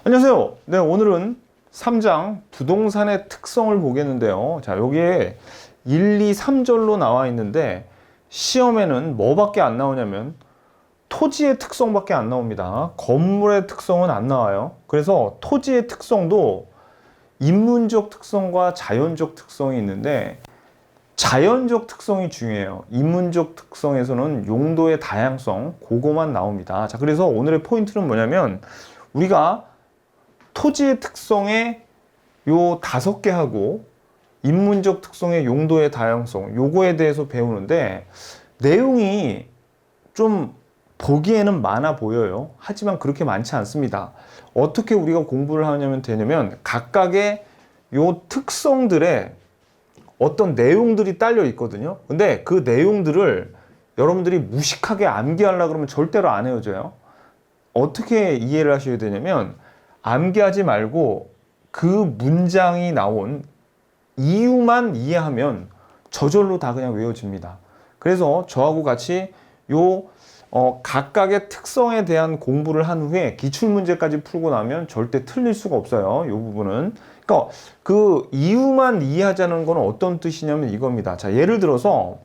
안녕하세요. 네, 오늘은 3장 부동산의 특성을 보겠는데요. 자, 여기에 1, 2, 3절로 나와 있는데 시험에는 뭐밖에 안 나오냐면 토지의 특성밖에 안 나옵니다. 건물의 특성은 안 나와요. 그래서 토지의 특성도 인문적 특성과 자연적 특성이 있는데 자연적 특성이 중요해요. 인문적 특성에서는 용도의 다양성, 그거만 나옵니다. 자, 그래서 오늘의 포인트는 뭐냐면 우리가 토지의 특성의 요 5개 하고 인문적 특성의 용도의 다양성, 요거에 대해서 배우는데 내용이 좀 보기에는 많아 보여요. 하지만 그렇게 많지 않습니다. 어떻게 우리가 공부를 하냐면 되냐면 각각의 요 특성들의 어떤 내용들이 딸려 있거든요. 근데 그 내용들을 여러분들이 무식하게 암기하려고 그러면 절대로 안 헤어져요. 어떻게 이해를 하셔야 되냐면 암기하지 말고 그 문장이 나온 이유만 이해하면 저절로 다 그냥 외워집니다. 그래서 저하고 같이 요 각각의 특성에 대한 공부를 한 후에 기출문제까지 풀고 나면 절대 틀릴 수가 없어요. 이 부분은. 그러니까 그 이유만 이해하자는 건 어떤 뜻이냐면 이겁니다. 자, 예를 들어서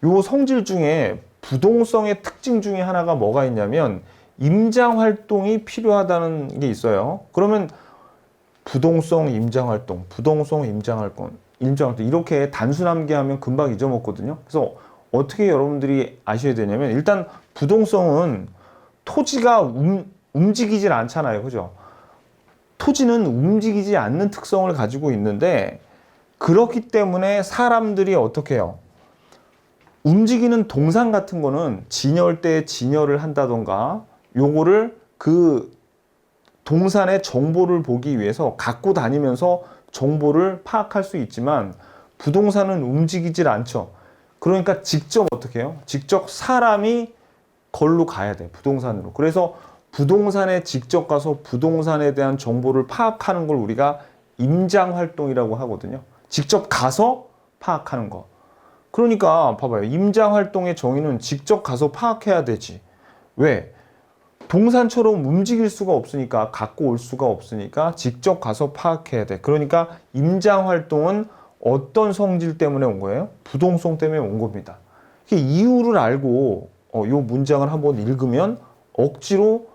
요 성질 중에 부동성의 특징 중에 하나가 뭐가 있냐면 임장 활동이 필요하다는 게 있어요. 그러면 부동성 임장 활동, 부동성 임장 활동, 이렇게 단순 암기하면 금방 잊어먹거든요. 그래서 어떻게 여러분들이 아셔야 되냐면 일단 부동성은 토지가 움직이질 않잖아요. 그죠? 토지는 움직이지 않는 특성을 가지고 있는데 그렇기 때문에 사람들이 어떻게 해요? 움직이는 동산 같은 거는 진열 때 진열을 한다던가 요거를 그 동산의 정보를 보기 위해서 갖고 다니면서 정보를 파악할 수 있지만 부동산은 움직이질 않죠. 그러니까 직접 어떻게 해요? 직접 사람이 걸로 가야 돼. 부동산으로. 그래서 부동산에 직접 가서 부동산에 대한 정보를 파악하는 걸 우리가 임장 활동이라고 하거든요. 직접 가서 파악하는 거. 그러니까 봐봐요. 임장 활동의 정의는 직접 가서 파악해야 되지. 왜? 동산처럼 움직일 수가 없으니까, 갖고 올 수가 없으니까 직접 가서 파악해야 돼. 그러니까 임장 활동은 어떤 성질 때문에 온 거예요? 부동성 때문에 온 겁니다. 이유를 알고 요 문장을 한번 읽으면 억지로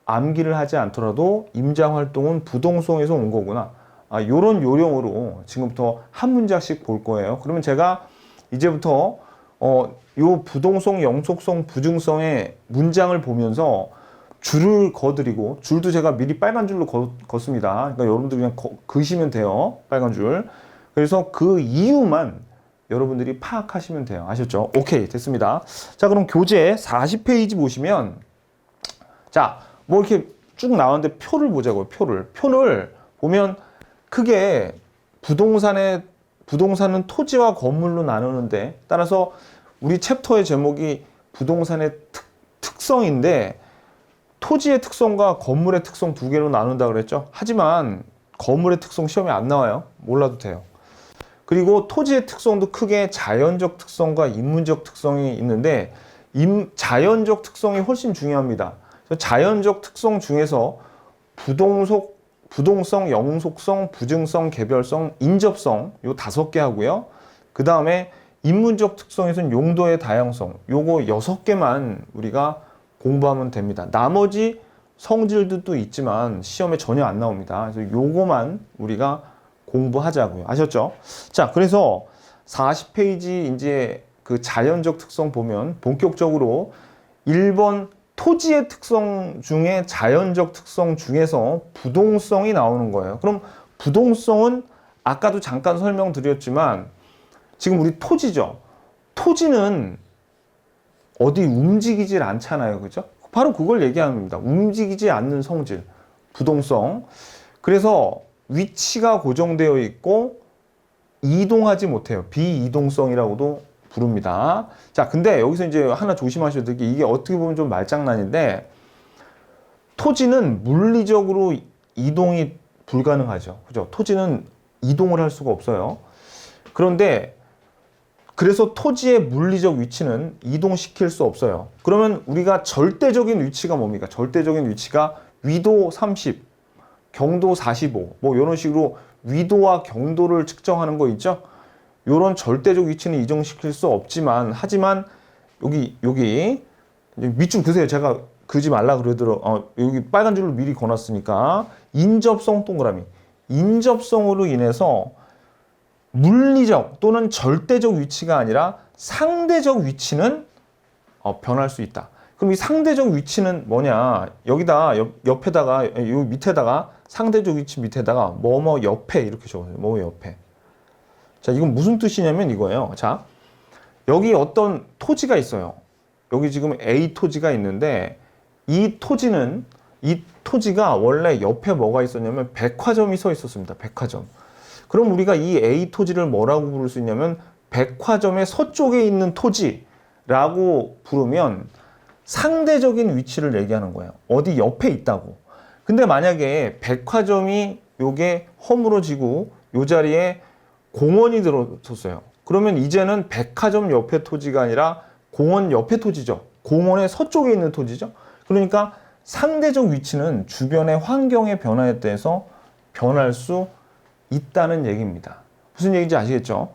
암기를 하지 않더라도 임장 활동은 부동성에서 온 거구나. 요런 요령으로 지금부터 한 문장씩 볼 거예요. 그러면 제가 이제부터 요 부동성, 영속성, 부증성의 문장을 보면서 줄을 그어드리고, 줄도 제가 미리 빨간 줄로 걷습니다. 그러니까 여러분들 그냥 그으시면 돼요. 빨간 줄. 그래서 그 이유만 여러분들이 파악하시면 돼요. 아셨죠? 오케이, 됐습니다. 자, 그럼 교재 40페이지 보시면, 자, 뭐 이렇게 쭉 나왔는데 표를 보자고요. 표를 보면 크게 부동산은 토지와 건물로 나누는데, 따라서 우리 챕터의 제목이 부동산의 특성인데, 토지의 특성과 건물의 특성 두 개로 나눈다 그랬죠. 하지만 건물의 특성 시험에 안 나와요. 몰라도 돼요. 그리고 토지의 특성도 크게 자연적 특성과 인문적 특성이 있는데 자연적 특성이 훨씬 중요합니다. 자연적 특성 중에서 부동성, 영속성, 부증성, 개별성, 인접성 요 5개 하고요. 그 다음에 인문적 특성에서는 용도의 다양성 요거 6개만 우리가 공부하면 됩니다. 나머지 성질도 있지만 시험에 전혀 안 나옵니다. 그래서 요거만 우리가 공부하자고요. 아셨죠? 자, 그래서 40페이지 이제 그 자연적 특성 보면 본격적으로 1번 토지의 특성 중에 자연적 특성 중에서 부동성이 나오는 거예요. 그럼 부동성은 아까도 잠깐 설명드렸지만 지금 우리 토지죠. 토지는 어디 움직이질 않잖아요. 그죠? 바로 그걸 얘기하는 겁니다. 움직이지 않는 성질, 부동성. 그래서 위치가 고정되어 있고 이동하지 못해요. 비이동성이라고도 부릅니다. 자, 근데 여기서 이제 하나 조심하셔야 될 게 이게 어떻게 보면 좀 말장난인데 토지는 물리적으로 이동이 불가능하죠. 그죠? 토지는 이동을 할 수가 없어요. 그런데 그래서 토지의 물리적 위치는 이동시킬 수 없어요. 그러면 우리가 절대적인 위치가 뭡니까? 절대적인 위치가 위도 30, 경도 45, 뭐 이런 식으로 위도와 경도를 측정하는 거 있죠? 요런 절대적 위치는 이정시킬 수 없지만, 하지만 여기 밑줄 그세요. 제가 그지 말라 그러더라고. 여기 빨간 줄로 미리 거놨으니까. 인접성 동그라미. 인접성으로 인해서 물리적 또는 절대적 위치가 아니라 상대적 위치는 변할 수 있다. 그럼 이 상대적 위치는 뭐냐? 여기다 옆에다가 요 밑에다가 상대적 위치 밑에다가 뭐뭐 옆에 이렇게 적어요. 뭐 옆에. 자, 이건 무슨 뜻이냐면 이거예요. 자, 여기 어떤 토지가 있어요. 여기 지금 A 토지가 있는데 이 토지가 원래 옆에 뭐가 있었냐면 백화점이 서 있었습니다. 백화점. 그럼 우리가 이 A 토지를 뭐라고 부를 수 있냐면 백화점의 서쪽에 있는 토지라고 부르면 상대적인 위치를 얘기하는 거예요. 어디 옆에 있다고. 근데 만약에 백화점이 요게 허물어지고 요 자리에 공원이 들어섰어요. 그러면 이제는 백화점 옆에 토지가 아니라 공원 옆에 토지죠. 공원의 서쪽에 있는 토지죠. 그러니까 상대적 위치는 주변의 환경의 변화에 대해서 변할 수 있다는 얘기입니다. 무슨 얘기인지 아시겠죠?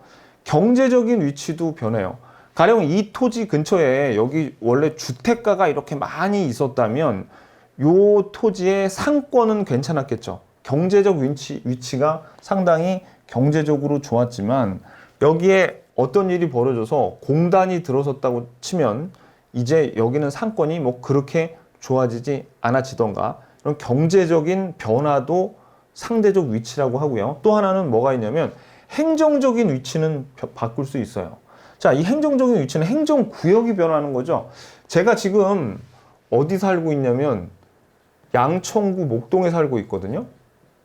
경제적인 위치도 변해요. 가령 이 토지 근처에 여기 원래 주택가가 이렇게 많이 있었다면 요 토지의 상권은 괜찮았겠죠. 경제적 위치가 상당히 경제적으로 좋았지만 여기에 어떤 일이 벌어져서 공단이 들어섰다고 치면 이제 여기는 상권이 뭐 그렇게 좋아지지 않아지던가, 이런 경제적인 변화도 상대적 위치라고 하고요. 또 하나는 뭐가 있냐면 행정적인 위치는 바꿀 수 있어요. 자, 이 행정적인 위치는 행정구역이 변하는 거죠. 제가 지금 어디 살고 있냐면 양천구 목동에 살고 있거든요.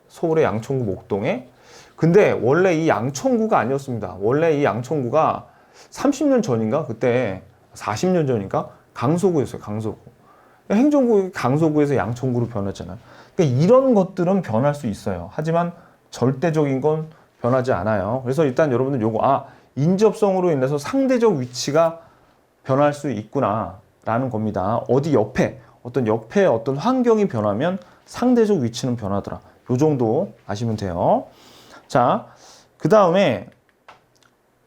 서울의 양천구 목동에. 근데 원래 이 양천구가 아니었습니다. 원래 이 양천구가 30년 전인가? 그때 40년 전인가? 강서구였어요. 강서구. 행정구 강서구에서 양천구로 변했잖아요. 그러니까 이런 것들은 변할 수 있어요. 하지만 절대적인 건 변하지 않아요. 그래서 일단 여러분들 요거 인접성으로 인해서 상대적 위치가 변할 수 있구나 라는 겁니다. 어디 옆에 어떤 환경이 변하면 상대적 위치는 변하더라. 요 정도 아시면 돼요. 자, 그 다음에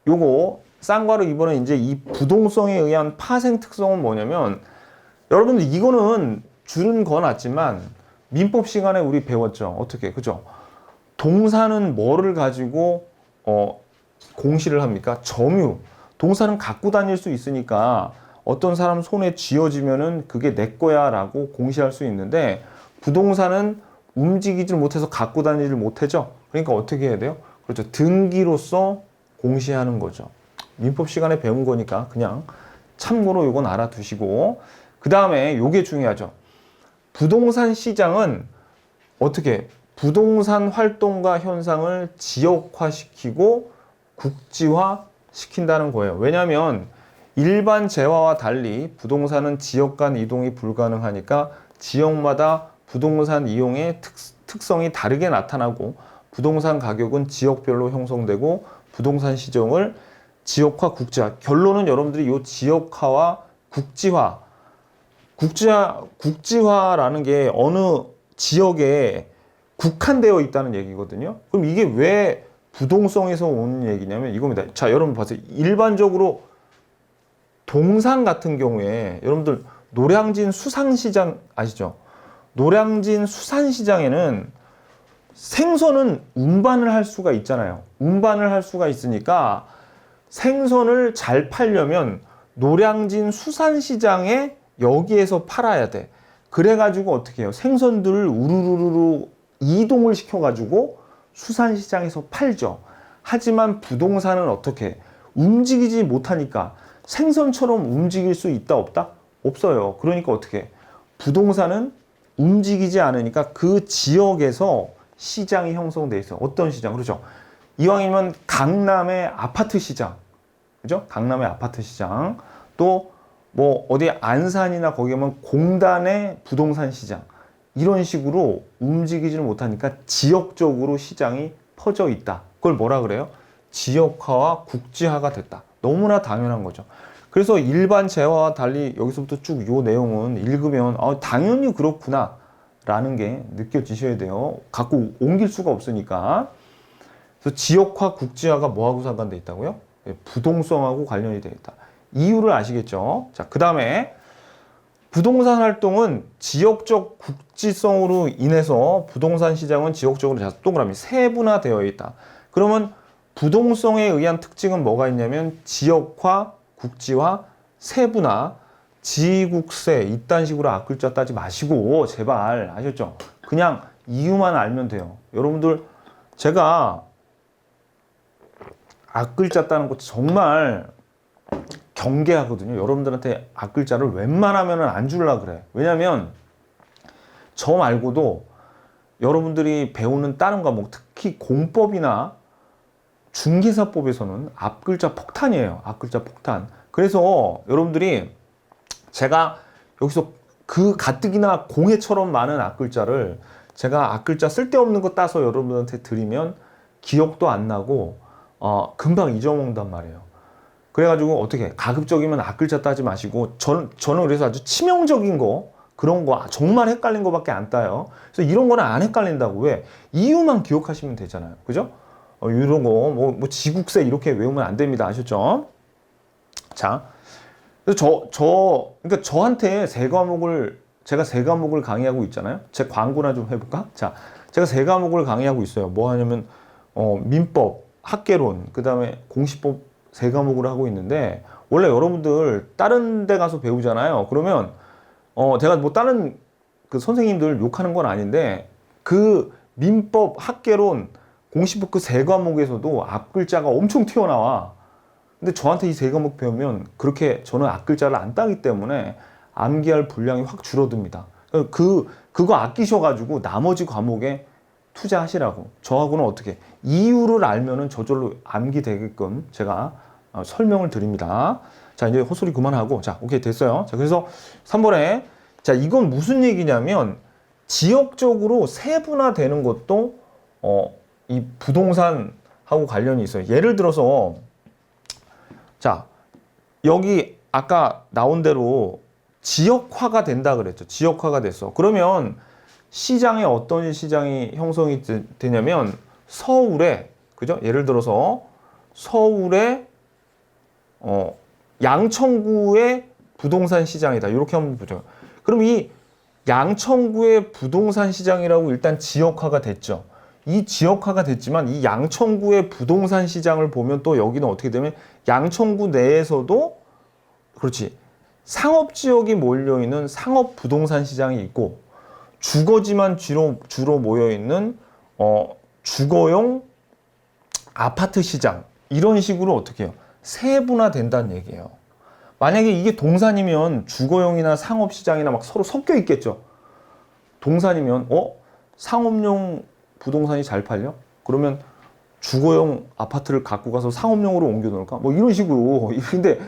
요거 쌍괄호 2번은 이제 이 부동성에 의한 파생 특성은 뭐냐면, 여러분들 이거는 줄은 거놨지만 민법 시간에 우리 배웠죠. 어떻게, 그죠? 동사는 뭐를 가지고 공시를 합니까? 점유. 동사는 갖고 다닐 수 있으니까 어떤 사람 손에 쥐어지면은 그게 내 거야 라고 공시할 수 있는데, 부동사는 움직이질 못해서 갖고 다니질 못하죠. 그러니까 어떻게 해야 돼요? 그렇죠. 등기로서 공시하는 거죠. 민법 시간에 배운 거니까 그냥 참고로 이건 알아두시고, 그 다음에 요게 중요하죠. 부동산 시장은 어떻게 부동산 활동과 현상을 지역화시키고 국지화시킨다는 거예요. 왜냐하면 일반 재화와 달리 부동산은 지역 간 이동이 불가능하니까 지역마다 부동산 이용의 특성이 다르게 나타나고, 부동산 가격은 지역별로 형성되고, 부동산 시장을 지역화, 국지화. 결론은 여러분들이 이 지역화와 국지화라는 게 어느 지역에 국한되어 있다는 얘기거든요. 그럼 이게 왜 부동성에서 오는 얘기냐면 이겁니다. 자, 여러분 보세요. 일반적으로 동산 같은 경우에 여러분들 노량진 수산시장 아시죠? 노량진 수산시장에는 생선은 운반을 할 수가 있잖아요. 운반을 할 수가 있으니까 생선을 잘 팔려면 노량진 수산시장에 여기에서 팔아야 돼. 그래가지고 어떻게 해요? 생선들을 우르르르 이동을 시켜가지고 수산시장에서 팔죠. 하지만 부동산은 어떻게 움직이지 못하니까 생선처럼 움직일 수 있다 없다? 없어요. 그러니까 어떻게 부동산은 움직이지 않으니까 그 지역에서 시장이 형성돼 있어요. 어떤 시장? 그렇죠. 이왕이면 강남의 아파트 시장, 그죠? 강남의 아파트 시장, 또 뭐 어디 안산이나 거기 가면 공단의 부동산 시장, 이런 식으로 움직이지를 못하니까 지역적으로 시장이 퍼져 있다. 그걸 뭐라 그래요? 지역화와 국지화가 됐다. 너무나 당연한 거죠. 그래서 일반 재화와 달리 여기서부터 쭉 요 내용은 읽으면 당연히 그렇구나 라는 게 느껴지셔야 돼요. 갖고 옮길 수가 없으니까. 그래서 지역화, 국지화가 뭐하고 상관돼 있다고요? 부동성하고 관련이 되어 있다. 이유를 아시겠죠? 자, 그 다음에 부동산 활동은 지역적 국지성으로 인해서 부동산 시장은 지역적으로 동그라미 세분화되어 있다. 그러면 부동성에 의한 특징은 뭐가 있냐면 지역화, 국지화, 세분화, 지국세 이딴 식으로 앞글자 따지 마시고 제발 아셨죠? 그냥 이유만 알면 돼요. 여러분들 제가 앞글자 따는 거 정말 경계하거든요. 여러분들한테 앞글자를 웬만하면 안 주려고 그래. 왜냐면 저 말고도 여러분들이 배우는 다른 과목, 특히 공법이나 중개사법에서는 앞글자 폭탄이에요. 앞글자 폭탄. 그래서 여러분들이 제가 여기서 그 가뜩이나 공해처럼 많은 앞글자를 제가 앞글자 쓸데없는 거 따서 여러분한테 드리면 기억도 안 나고 금방 잊어먹는단 말이에요. 그래가지고 어떻게 가급적이면 앞글자 따지 마시고 저는 그래서 아주 치명적인 거 그런 거 정말 헷갈린 거밖에 안 따요. 그래서 이런 거는 안 헷갈린다고. 왜? 이유만 기억하시면 되잖아요. 그죠? 이런 거 뭐 지국세 이렇게 외우면 안 됩니다. 아셨죠? 자, 그래서 그러니까 저한테 제가 세 과목을 강의하고 있잖아요. 제 광고나 좀 해볼까? 자, 제가 세 과목을 강의하고 있어요. 뭐 하냐면 민법, 학개론, 그 다음에 공시법 세 과목을 하고 있는데 원래 여러분들 다른 데 가서 배우잖아요. 그러면 제가 뭐 다른 그 선생님들 욕하는 건 아닌데 그 민법, 학개론, 공시법 그 세 과목에서도 앞글자가 엄청 튀어나와. 근데 저한테 이 세 과목 배우면 그렇게 저는 앞글자를 안 따기 때문에 암기할 분량이 확 줄어듭니다. 그거 아끼셔가지고 나머지 과목에 투자하시라고. 저하고는 어떻게 이유를 알면은 저절로 암기되게끔 제가 설명을 드립니다. 자, 이제 헛소리 그만하고 자, 오케이 됐어요. 자, 그래서 3번에 자, 이건 무슨 얘기냐면 지역적으로 세분화되는 것도 이 부동산하고 관련이 있어요. 예를 들어서 자, 여기 아까 나온 대로 지역화가 된다 그랬죠. 지역화가 됐어. 그러면 시장에 어떤 시장이 형성이 되냐면 서울에, 그죠? 예를 들어서 서울에 양천구의 부동산 시장이다. 이렇게 한번 보죠. 그럼 이 양천구의 부동산 시장이라고 일단 지역화가 됐죠. 이 지역화가 됐지만 이 양천구의 부동산 시장을 보면 또 여기는 어떻게 되면 양천구 내에서도 그렇지 상업지역이 몰려있는 상업 부동산 시장이 있고 주거지만 주로 모여있는 주거용 아파트 시장 이런 식으로 어떻게 해요? 세분화 된다는 얘기예요. 만약에 이게 동산이면 주거용이나 상업시장이나 막 서로 섞여 있겠죠. 동산이면 상업용 부동산이 잘 팔려? 그러면 주거용 아파트를 갖고 가서 상업용으로 옮겨 놓을까? 뭐 이런 식으로. 근데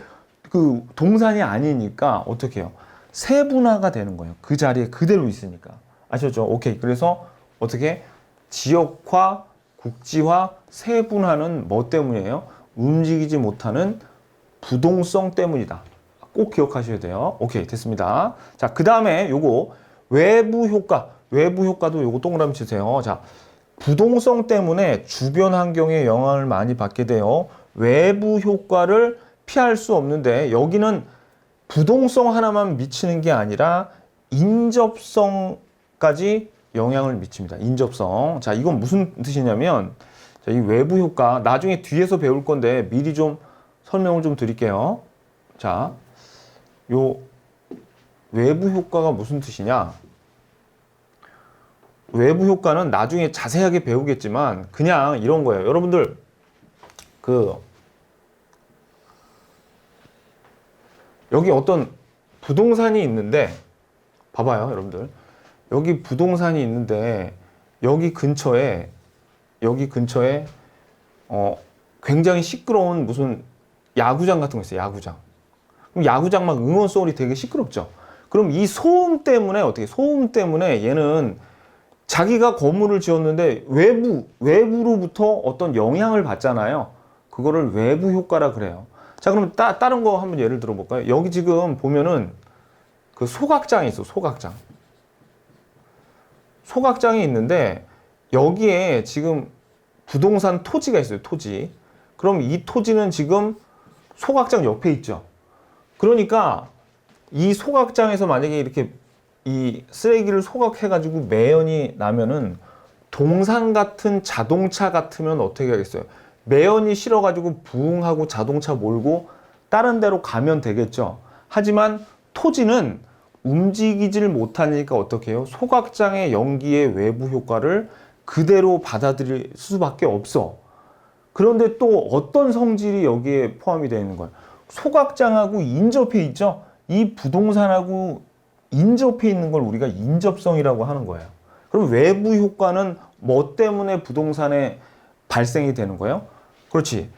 그 동산이 아니니까 어떻게 해요? 세분화가 되는 거예요. 그 자리에 그대로 있으니까. 아셨죠? 오케이. 그래서 어떻게 지역화, 국지화, 세분화는 뭐 때문이에요? 움직이지 못하는 부동성 때문이다. 꼭 기억하셔야 돼요. 오케이. 됐습니다. 자, 그 다음에 요거 외부 효과. 외부 효과도 요거 동그라미 치세요. 자, 부동성 때문에 주변 환경에 영향을 많이 받게 돼요. 외부 효과를 피할 수 없는데 여기는 부동성 하나만 미치는 게 아니라 인접성까지 영향을 미칩니다. 인접성. 자, 이건 무슨 뜻이냐면 자, 이 외부 효과 나중에 뒤에서 배울 건데 미리 좀 설명을 좀 드릴게요. 자, 요 외부 효과가 무슨 뜻이냐? 외부 효과는 나중에 자세하게 배우겠지만 그냥 이런 거예요. 여러분들 여기 어떤 부동산이 있는데 봐봐요, 여러분들. 여기 부동산이 있는데 여기 근처에 굉장히 시끄러운 무슨 야구장 같은 거 있어요. 야구장. 그럼 야구장 막 응원 소리 되게 시끄럽죠. 그럼 이 소음 때문에 소음 때문에 얘는 자기가 건물을 지었는데 외부로부터 어떤 영향을 받잖아요. 그거를 외부 효과라 그래요. 자, 그럼 다른 거 한번 예를 들어 볼까요? 여기 지금 보면은 그 소각장이 있어, 소각장. 소각장이 있는데 여기에 지금 부동산 토지가 있어요. 토지. 그럼 이 토지는 지금 소각장 옆에 있죠. 그러니까 이 소각장에서 만약에 이렇게 이 쓰레기를 소각해가지고 매연이 나면은 동산 같은 자동차 같으면 어떻게 하겠어요? 매연이 실어가지고 부응하고 자동차 몰고 다른 데로 가면 되겠죠. 하지만 토지는 움직이질 못하니까 어떻게 해요? 소각장의 연기의 외부 효과를 그대로 받아들일 수밖에 없어. 그런데 또 어떤 성질이 여기에 포함이 되어 있는 거예요? 소각장하고 인접해 있죠? 이 부동산하고 인접해 있는 걸 우리가 인접성이라고 하는 거예요. 그럼 외부 효과는 뭐 때문에 부동산에 발생이 되는 거예요? 그렇지.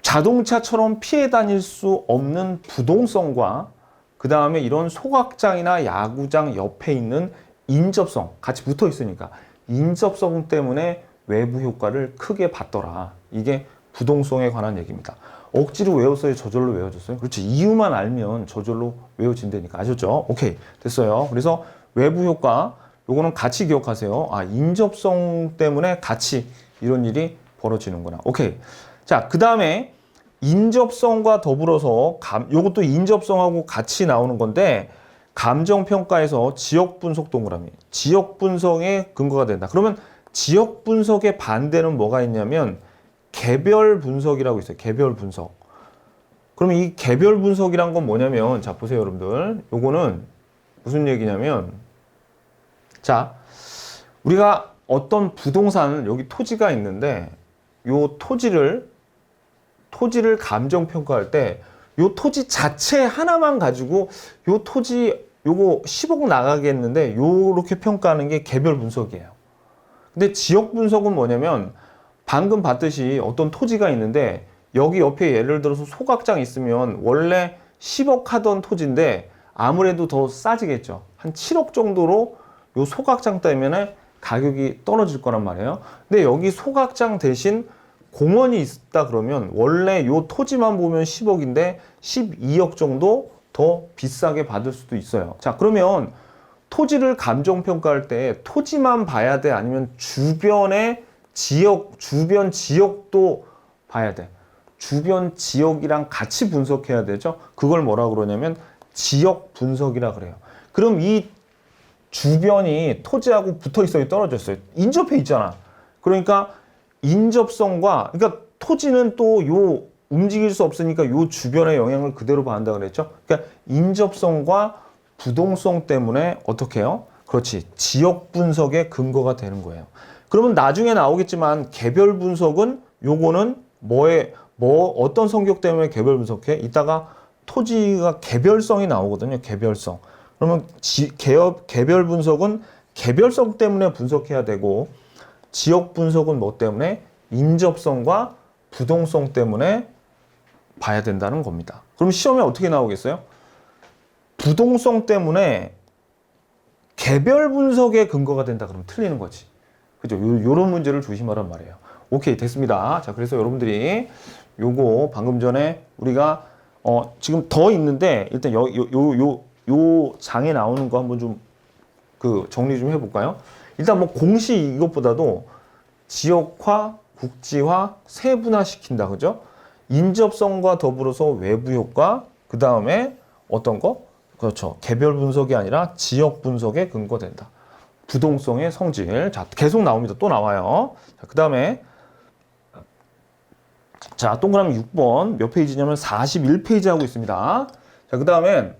자동차처럼 피해 다닐 수 없는 부동성과 그 다음에 이런 소각장이나 야구장 옆에 있는 인접성, 같이 붙어 있으니까 인접성 때문에 외부 효과를 크게 받더라. 이게 부동성에 관한 얘기입니다. 억지로 외웠어요? 저절로 외워졌어요? 그렇지. 이유만 알면 저절로 외워진다니까. 아셨죠? 오케이. 됐어요. 그래서 외부 효과, 요거는 같이 기억하세요. 아, 인접성 때문에 같이 이런 일이 벌어지는구나. 오케이. 자, 그 다음에 인접성과 더불어서 요것도 인접성하고 같이 나오는 건데 감정평가에서 지역분석 동그라미. 지역분석의 근거가 된다. 그러면 지역분석의 반대는 뭐가 있냐면 개별 분석이라고 있어요. 개별 분석. 그러면 이 개별 분석이란 건 뭐냐면, 자, 보세요, 여러분들. 요거는 무슨 얘기냐면, 자, 우리가 어떤 부동산, 여기 토지가 있는데, 요 토지를 감정평가할 때, 요 토지 자체 하나만 가지고, 요 토지, 요거 10억 나가겠는데, 요렇게 평가하는 게 개별 분석이에요. 근데 지역 분석은 뭐냐면, 방금 봤듯이 어떤 토지가 있는데 여기 옆에 예를 들어서 소각장 있으면 원래 10억 하던 토지인데 아무래도 더 싸지겠죠. 한 7억 정도로 요 소각장 때문에 가격이 떨어질 거란 말이에요. 근데 여기 소각장 대신 공원이 있다 그러면 원래 요 토지만 보면 10억인데 12억 정도 더 비싸게 받을 수도 있어요. 자, 그러면 토지를 감정평가할 때 토지만 봐야 돼? 아니면 주변의 주변 지역도 봐야 돼. 주변 지역이랑 같이 분석해야 되죠. 그걸 뭐라 그러냐면 지역 분석이라 그래요. 그럼 이 주변이 토지하고 붙어 있어요, 떨어져 있어요? 인접해 있잖아. 그러니까 인접성과, 그러니까 토지는 또 요 움직일 수 없으니까 요 주변의 영향을 그대로 받는다 그랬죠. 그러니까 인접성과 부동성 때문에 어떻게 해요? 그렇지. 지역 분석의 근거가 되는 거예요. 그러면 나중에 나오겠지만 개별 분석은 요거는 어떤 성격 때문에 개별 분석해? 이따가 토지가 개별성이 나오거든요. 개별성. 그러면 개별 분석은 개별성 때문에 분석해야 되고 지역 분석은 뭐 때문에? 인접성과 부동성 때문에 봐야 된다는 겁니다. 그럼 시험에 어떻게 나오겠어요? 부동성 때문에 개별 분석의 근거가 된다 그러면 틀리는 거지. 그죠? 요런 문제를 조심하란 말이에요. 오케이, 됐습니다. 자, 그래서 여러분들이 요거 방금 전에 우리가 지금 더 있는데 일단 요 장에 나오는 거 한번 좀 정리 좀 해볼까요? 일단 뭐 공식 이것보다도 지역화, 국지화, 세분화 시킨다. 그죠? 인접성과 더불어서 외부 효과, 그 다음에 어떤 거? 그렇죠. 개별 분석이 아니라 지역 분석에 근거된다. 부동성의 성질. 자, 계속 나옵니다. 또 나와요. 자, 그 다음에, 자, 동그라미 6번. 몇 페이지냐면 41페이지 하고 있습니다. 자, 그 다음에,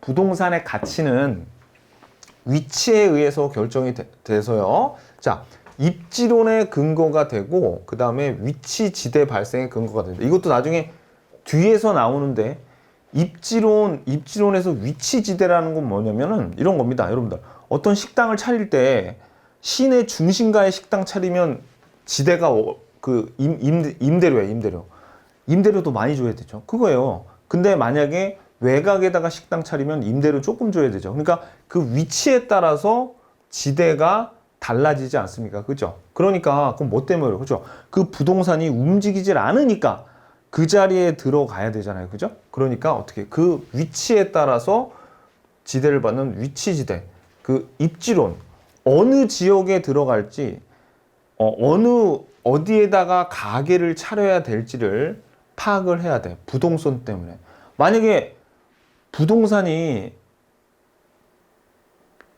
부동산의 가치는 위치에 의해서 결정이 돼서요. 자, 입지론의 근거가 되고, 그 다음에 위치 지대 발생의 근거가 된다. 이것도 나중에 뒤에서 나오는데, 입지론에서 위치지대라는 건 뭐냐면은 이런 겁니다. 여러분들. 어떤 식당을 차릴 때 시내 중심가에 식당 차리면 지대가 임대료예요, 임대료. 임대료도 많이 줘야 되죠. 그거예요. 근데 만약에 외곽에다가 식당 차리면 임대료 조금 줘야 되죠. 그러니까 그 위치에 따라서 지대가 달라지지 않습니까? 그죠? 그러니까, 그럼 뭐 때문에 그래요? 그죠? 그 부동산이 움직이질 않으니까 그 자리에 들어가야 되잖아요. 그죠? 그러니까 어떻게 그 위치에 따라서 지대를 받는 위치지대, 그 입지론, 어느 지역에 들어갈지, 어디에다가 가게를 차려야 될지를 파악을 해야 돼. 부동산 때문에. 만약에 부동산이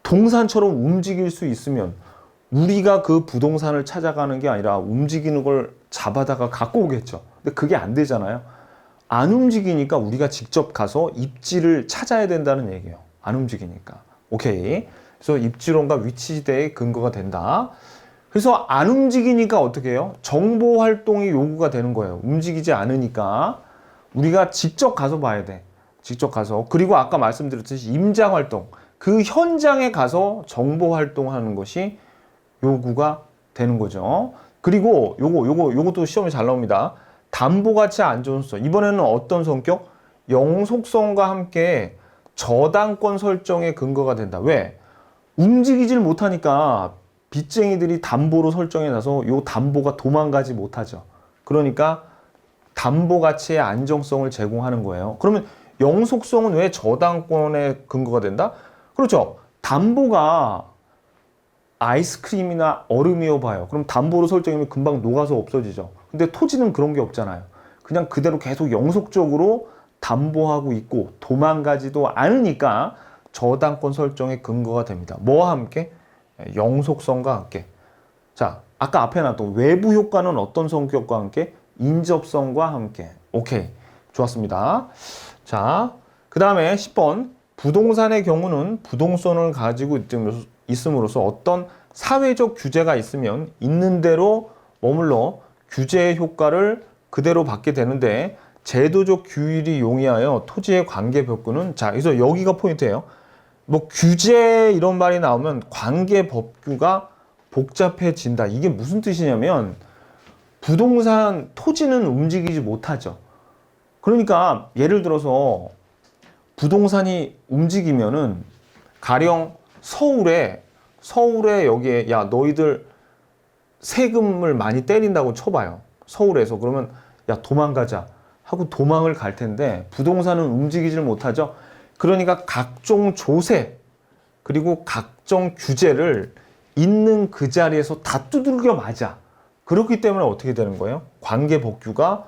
동산처럼 움직일 수 있으면 우리가 그 부동산을 찾아가는 게 아니라 움직이는 걸 잡아다가 갖고 오겠죠. 근데 그게 안 되잖아요. 안 움직이니까 우리가 직접 가서 입지를 찾아야 된다는 얘기예요. 안 움직이니까. 오케이. 그래서 입지론과 위치지대의 근거가 된다. 그래서 안 움직이니까 어떻게 해요? 정보 활동이 요구가 되는 거예요. 움직이지 않으니까 우리가 직접 가서 봐야 돼. 직접 가서. 그리고 아까 말씀드렸듯이 임장 활동. 그 현장에 가서 정보 활동하는 것이 요구가 되는 거죠. 그리고 요것도 시험에 잘 나옵니다. 담보가치 안전성. 이번에는 어떤 성격? 영속성과 함께 저당권 설정의 근거가 된다. 왜? 움직이질 못하니까 빚쟁이들이 담보로 설정해놔서 요 담보가 도망가지 못하죠. 그러니까 담보가치의 안정성을 제공하는 거예요. 그러면 영속성은 왜 저당권의 근거가 된다? 그렇죠. 담보가 아이스크림이나 얼음이어 봐요. 그럼 담보로 설정하면 금방 녹아서 없어지죠. 근데 토지는 그런 게 없잖아요. 그냥 그대로 계속 영속적으로 담보하고 있고 도망가지도 않으니까 저당권 설정의 근거가 됩니다. 뭐와 함께? 영속성과 함께. 자, 아까 앞에 놨던 외부 효과는 어떤 성격과 함께? 인접성과 함께. 오케이. 좋았습니다. 자, 그 다음에 10번. 부동산의 경우는 부동산을 가지고 있음으로써 어떤 사회적 규제가 있으면 있는 대로 머물러 규제의 효과를 그대로 받게 되는데 제도적 규율이 용이하여 토지의 관계 법규는 자, 그래서 여기가 포인트예요. 뭐 규제 이런 말이 나오면 관계 법규가 복잡해진다. 이게 무슨 뜻이냐면 부동산 토지는 움직이지 못하죠. 그러니까 예를 들어서 부동산이 움직이면은 가령 서울에 여기에 야 너희들 세금을 많이 때린다고 쳐봐요. 서울에서. 그러면 야 도망가자 하고 도망을 갈 텐데 부동산은 움직이질 못하죠. 그러니까 각종 조세 그리고 각종 규제를 있는 그 자리에서 다 두들겨 맞아. 그렇기 때문에 어떻게 되는 거예요? 관계 법규가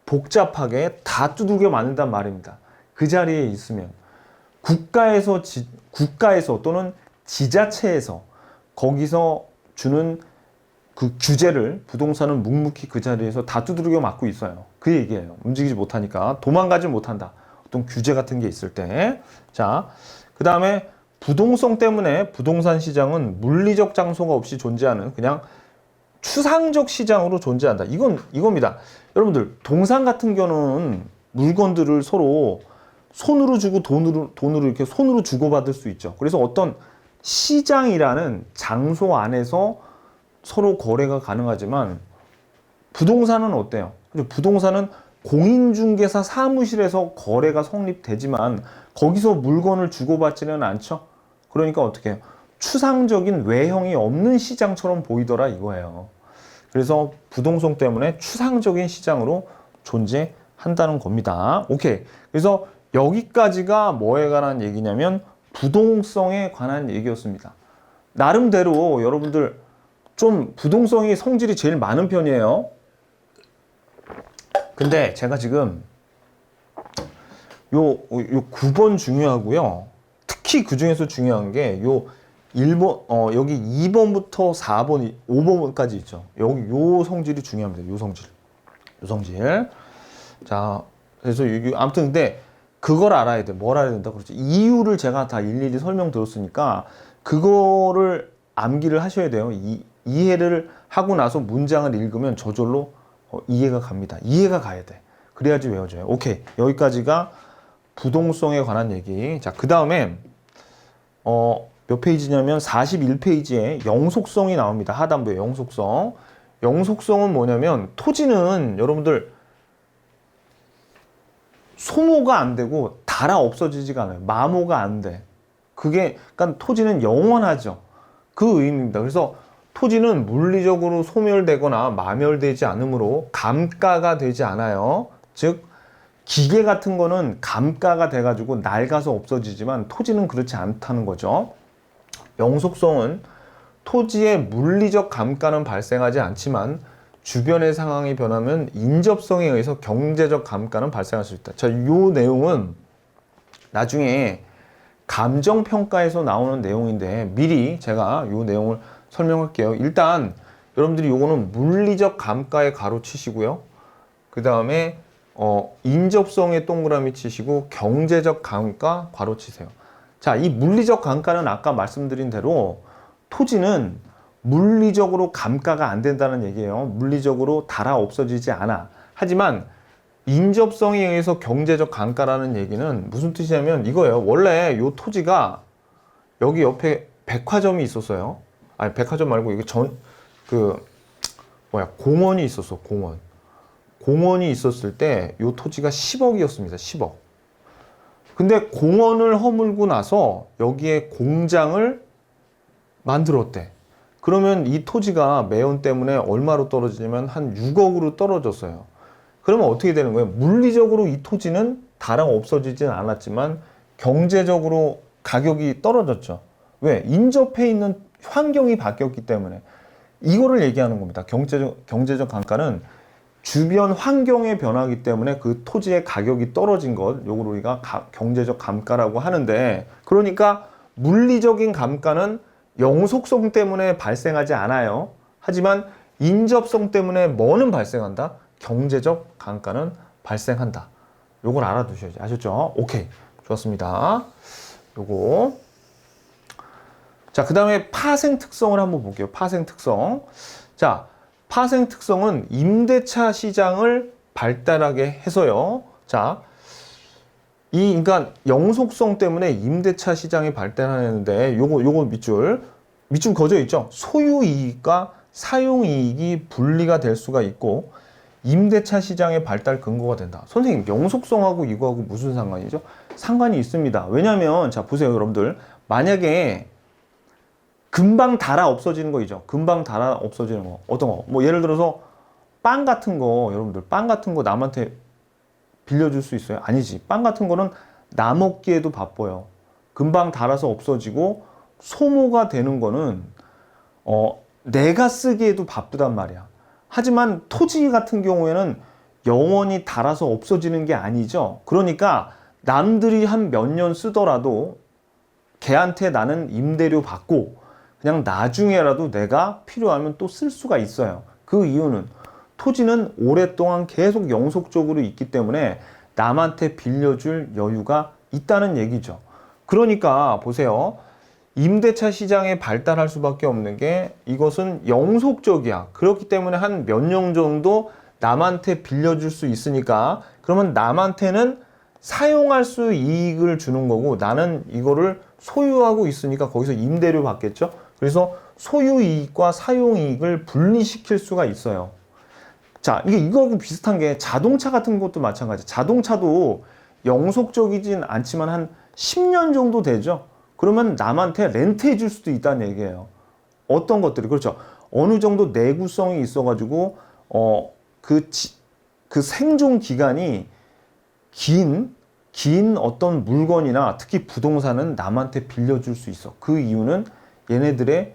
복잡하게 다 두들겨 맞는단 말입니다. 그 자리에 있으면 국가에서 또는 지자체에서 거기서 주는 그 규제를 부동산은 묵묵히 그 자리에서 다 두드려 맞고 있어요. 그 얘기예요. 움직이지 못하니까 도망가지 못한다. 어떤 규제 같은 게 있을 때. 자, 그 다음에 부동성 때문에 부동산 시장은 물리적 장소가 없이 존재하는 그냥 추상적 시장으로 존재한다. 이겁니다. 여러분들 동산 같은 경우는 물건들을 서로 손으로 주고 돈으로 이렇게 손으로 주고받을 수 있죠. 그래서 어떤 시장이라는 장소 안에서 서로 거래가 가능하지만 부동산은 어때요? 부동산은 공인중개사 사무실에서 거래가 성립되지만 거기서 물건을 주고받지는 않죠. 그러니까 어떻게 해요? 추상적인 외형이 없는 시장처럼 보이더라 이거예요. 그래서 부동성 때문에 추상적인 시장으로 존재한다는 겁니다. 오케이. 그래서 여기까지가 뭐에 관한 얘기냐면 부동성에 관한 얘기였습니다. 나름대로 여러분들 좀 부동성이 성질이 제일 많은 편이에요. 근데 제가 지금 요 9번 중요하고요. 특히 그 중에서 중요한 게 요 1번, 여기 2번부터 4번, 5번까지 있죠. 여기 요 성질이 중요합니다. 요 성질. 자, 그래서 아무튼 근데 그걸 알아야 돼. 뭘 알아야 된다? 그렇죠. 이유를 제가 다 일일이 설명드렸으니까 그거를 암기를 하셔야 돼요. 이해를 하고 나서 문장을 읽으면 저절로 이해가 갑니다. 이해가 가야 돼. 그래야지 외워져요. 오케이. 여기까지가 부동성에 관한 얘기. 자, 그 다음에 몇 페이지냐면 41페이지에 영속성이 나옵니다. 하단부에 영속성. 영속성은 뭐냐면 토지는 여러분들 소모가 안 되고 달아 없어지지가 않아요. 마모가 안 돼. 그러니까 토지는 영원하죠. 그 의미입니다. 그래서 토지는 물리적으로 소멸되거나 마멸되지 않으므로 감가가 되지 않아요. 즉 기계 같은 거는 감가가 돼가지고 낡아서 없어지지만 토지는 그렇지 않다는 거죠. 영속성은 토지의 물리적 감가는 발생하지 않지만 주변의 상황이 변하면 인접성에 의해서 경제적 감가는 발생할 수 있다. 자, 이 내용은 나중에 감정평가에서 나오는 내용인데 미리 제가 이 내용을 설명할게요. 일단 여러분들이 요거는 물리적 감가에 가로 치시고요. 그 다음에 인접성에 동그라미 치시고 경제적 감가 괄호 치세요. 자, 이 물리적 감가는 아까 말씀드린 대로 토지는 물리적으로 감가가 안 된다는 얘기예요. 물리적으로 닳아 없어지지 않아. 하지만 인접성에 의해서 경제적 감가라는 얘기는 무슨 뜻이냐면 이거예요. 원래 이 토지가 여기 옆에 백화점이 있었어요. 아니, 백화점 말고 이게 공원이 있었어. 공원이 있었을 때 이 토지가 10억이었습니다. 10억. 근데 공원을 허물고 나서 여기에 공장을 만들었대. 그러면 이 토지가 매연 때문에 얼마로 떨어지냐면 한 6억으로 떨어졌어요. 그러면 어떻게 되는 거예요? 물리적으로 이 토지는 다랑 없어지진 않았지만 경제적으로 가격이 떨어졌죠. 왜? 인접해 있는 환경이 바뀌었기 때문에. 이거를 얘기하는 겁니다. 경제적 감가는 주변 환경의 변화이기 때문에 그 토지의 가격이 떨어진 것, 요걸 우리가 경제적 감가라고 하는데, 그러니까 물리적인 감가는 영속성 때문에 발생하지 않아요. 하지만 인접성 때문에 뭐는 발생한다? 경제적 감가는 발생한다. 요걸 알아두셔야지. 아셨죠? 오케이. 좋았습니다. 요거. 자, 그 다음에 파생 특성을 한번 볼게요. 파생 특성. 자, 파생 특성은 임대차 시장을 발달하게 해서요. 자, 그러니까 영속성 때문에 임대차 시장이 발달하는데 요거 밑줄 그어져 있죠. 소유 이익과 사용 이익이 분리가 될 수가 있고 임대차 시장의 발달 근거가 된다. 선생님, 영속성하고 이거하고 무슨 상관이죠? 상관이 있습니다. 왜냐면 자, 보세요, 여러분들. 만약에 금방 닳아 없어지는 거 있죠. 금방 닳아 없어지는 거. 어떤 거? 뭐 예를 들어서 빵 같은 거, 여러분들 빵 같은 거 남한테 빌려줄 수 있어요? 아니지. 빵 같은 거는 나 먹기에도 바빠요. 금방 닳아서 없어지고 소모가 되는 거는 내가 쓰기에도 바쁘단 말이야. 하지만 토지 같은 경우에는 영원히 닳아서 없어지는 게 아니죠. 그러니까 남들이 한 몇 년 쓰더라도 걔한테 나는 임대료 받고 그냥 나중에라도 내가 필요하면 또 쓸 수가 있어요. 그 이유는 토지는 오랫동안 계속 영속적으로 있기 때문에 남한테 빌려줄 여유가 있다는 얘기죠. 그러니까 보세요. 임대차 시장에 발달할 수밖에 없는 게 이것은 영속적이야. 그렇기 때문에 한 몇 년 정도 남한테 빌려줄 수 있으니까 그러면 남한테는 사용할 수 이익을 주는 거고 나는 이거를 소유하고 있으니까 거기서 임대료 받겠죠. 그래서 소유 이익과 사용 이익을 분리시킬 수가 있어요. 자, 이거하고 비슷한 게 자동차 같은 것도 마찬가지예요. 자동차도 영속적이진 않지만 한 10년 정도 되죠. 그러면 남한테 렌트해 줄 수도 있다는 얘기예요. 어떤 것들이 그렇죠. 어느 정도 내구성이 있어가지고 그 생존 기간이 긴 어떤 물건이나 특히 부동산은 남한테 빌려줄 수 있어. 그 이유는 얘네들의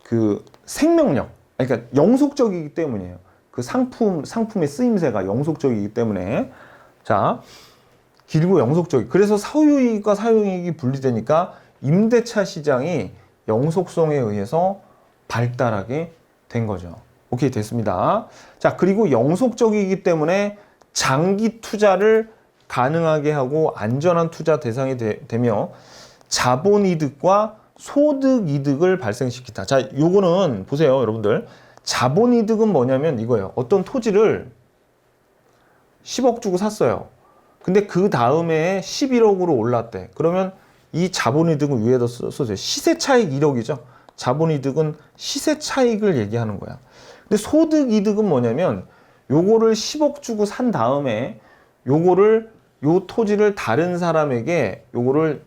그 생명력, 그러니까 영속적이기 때문이에요. 그 상품의 쓰임새가 영속적이기 때문에. 자, 길고 영속적이. 그래서 소유이익과 사용이익이 분리되니까 임대차 시장이 영속성에 의해서 발달하게 된 거죠. 오케이, 됐습니다. 자, 그리고 영속적이기 때문에 장기 투자를 가능하게 하고 안전한 투자 대상이 되며 자본이득과 소득이득을 발생시키다. 자, 요거는 보세요, 여러분들. 자본이득은 뭐냐면 이거예요. 어떤 토지를 10억 주고 샀어요. 근데 그 다음에 11억으로 올랐대. 그러면 이 자본이득은 위에다 써줘요. 시세차익 1억이죠. 자본이득은 시세차익을 얘기하는 거야. 근데 소득이득은 뭐냐면 요거를 10억 주고 산 다음에 요 토지를 다른 사람에게 요거를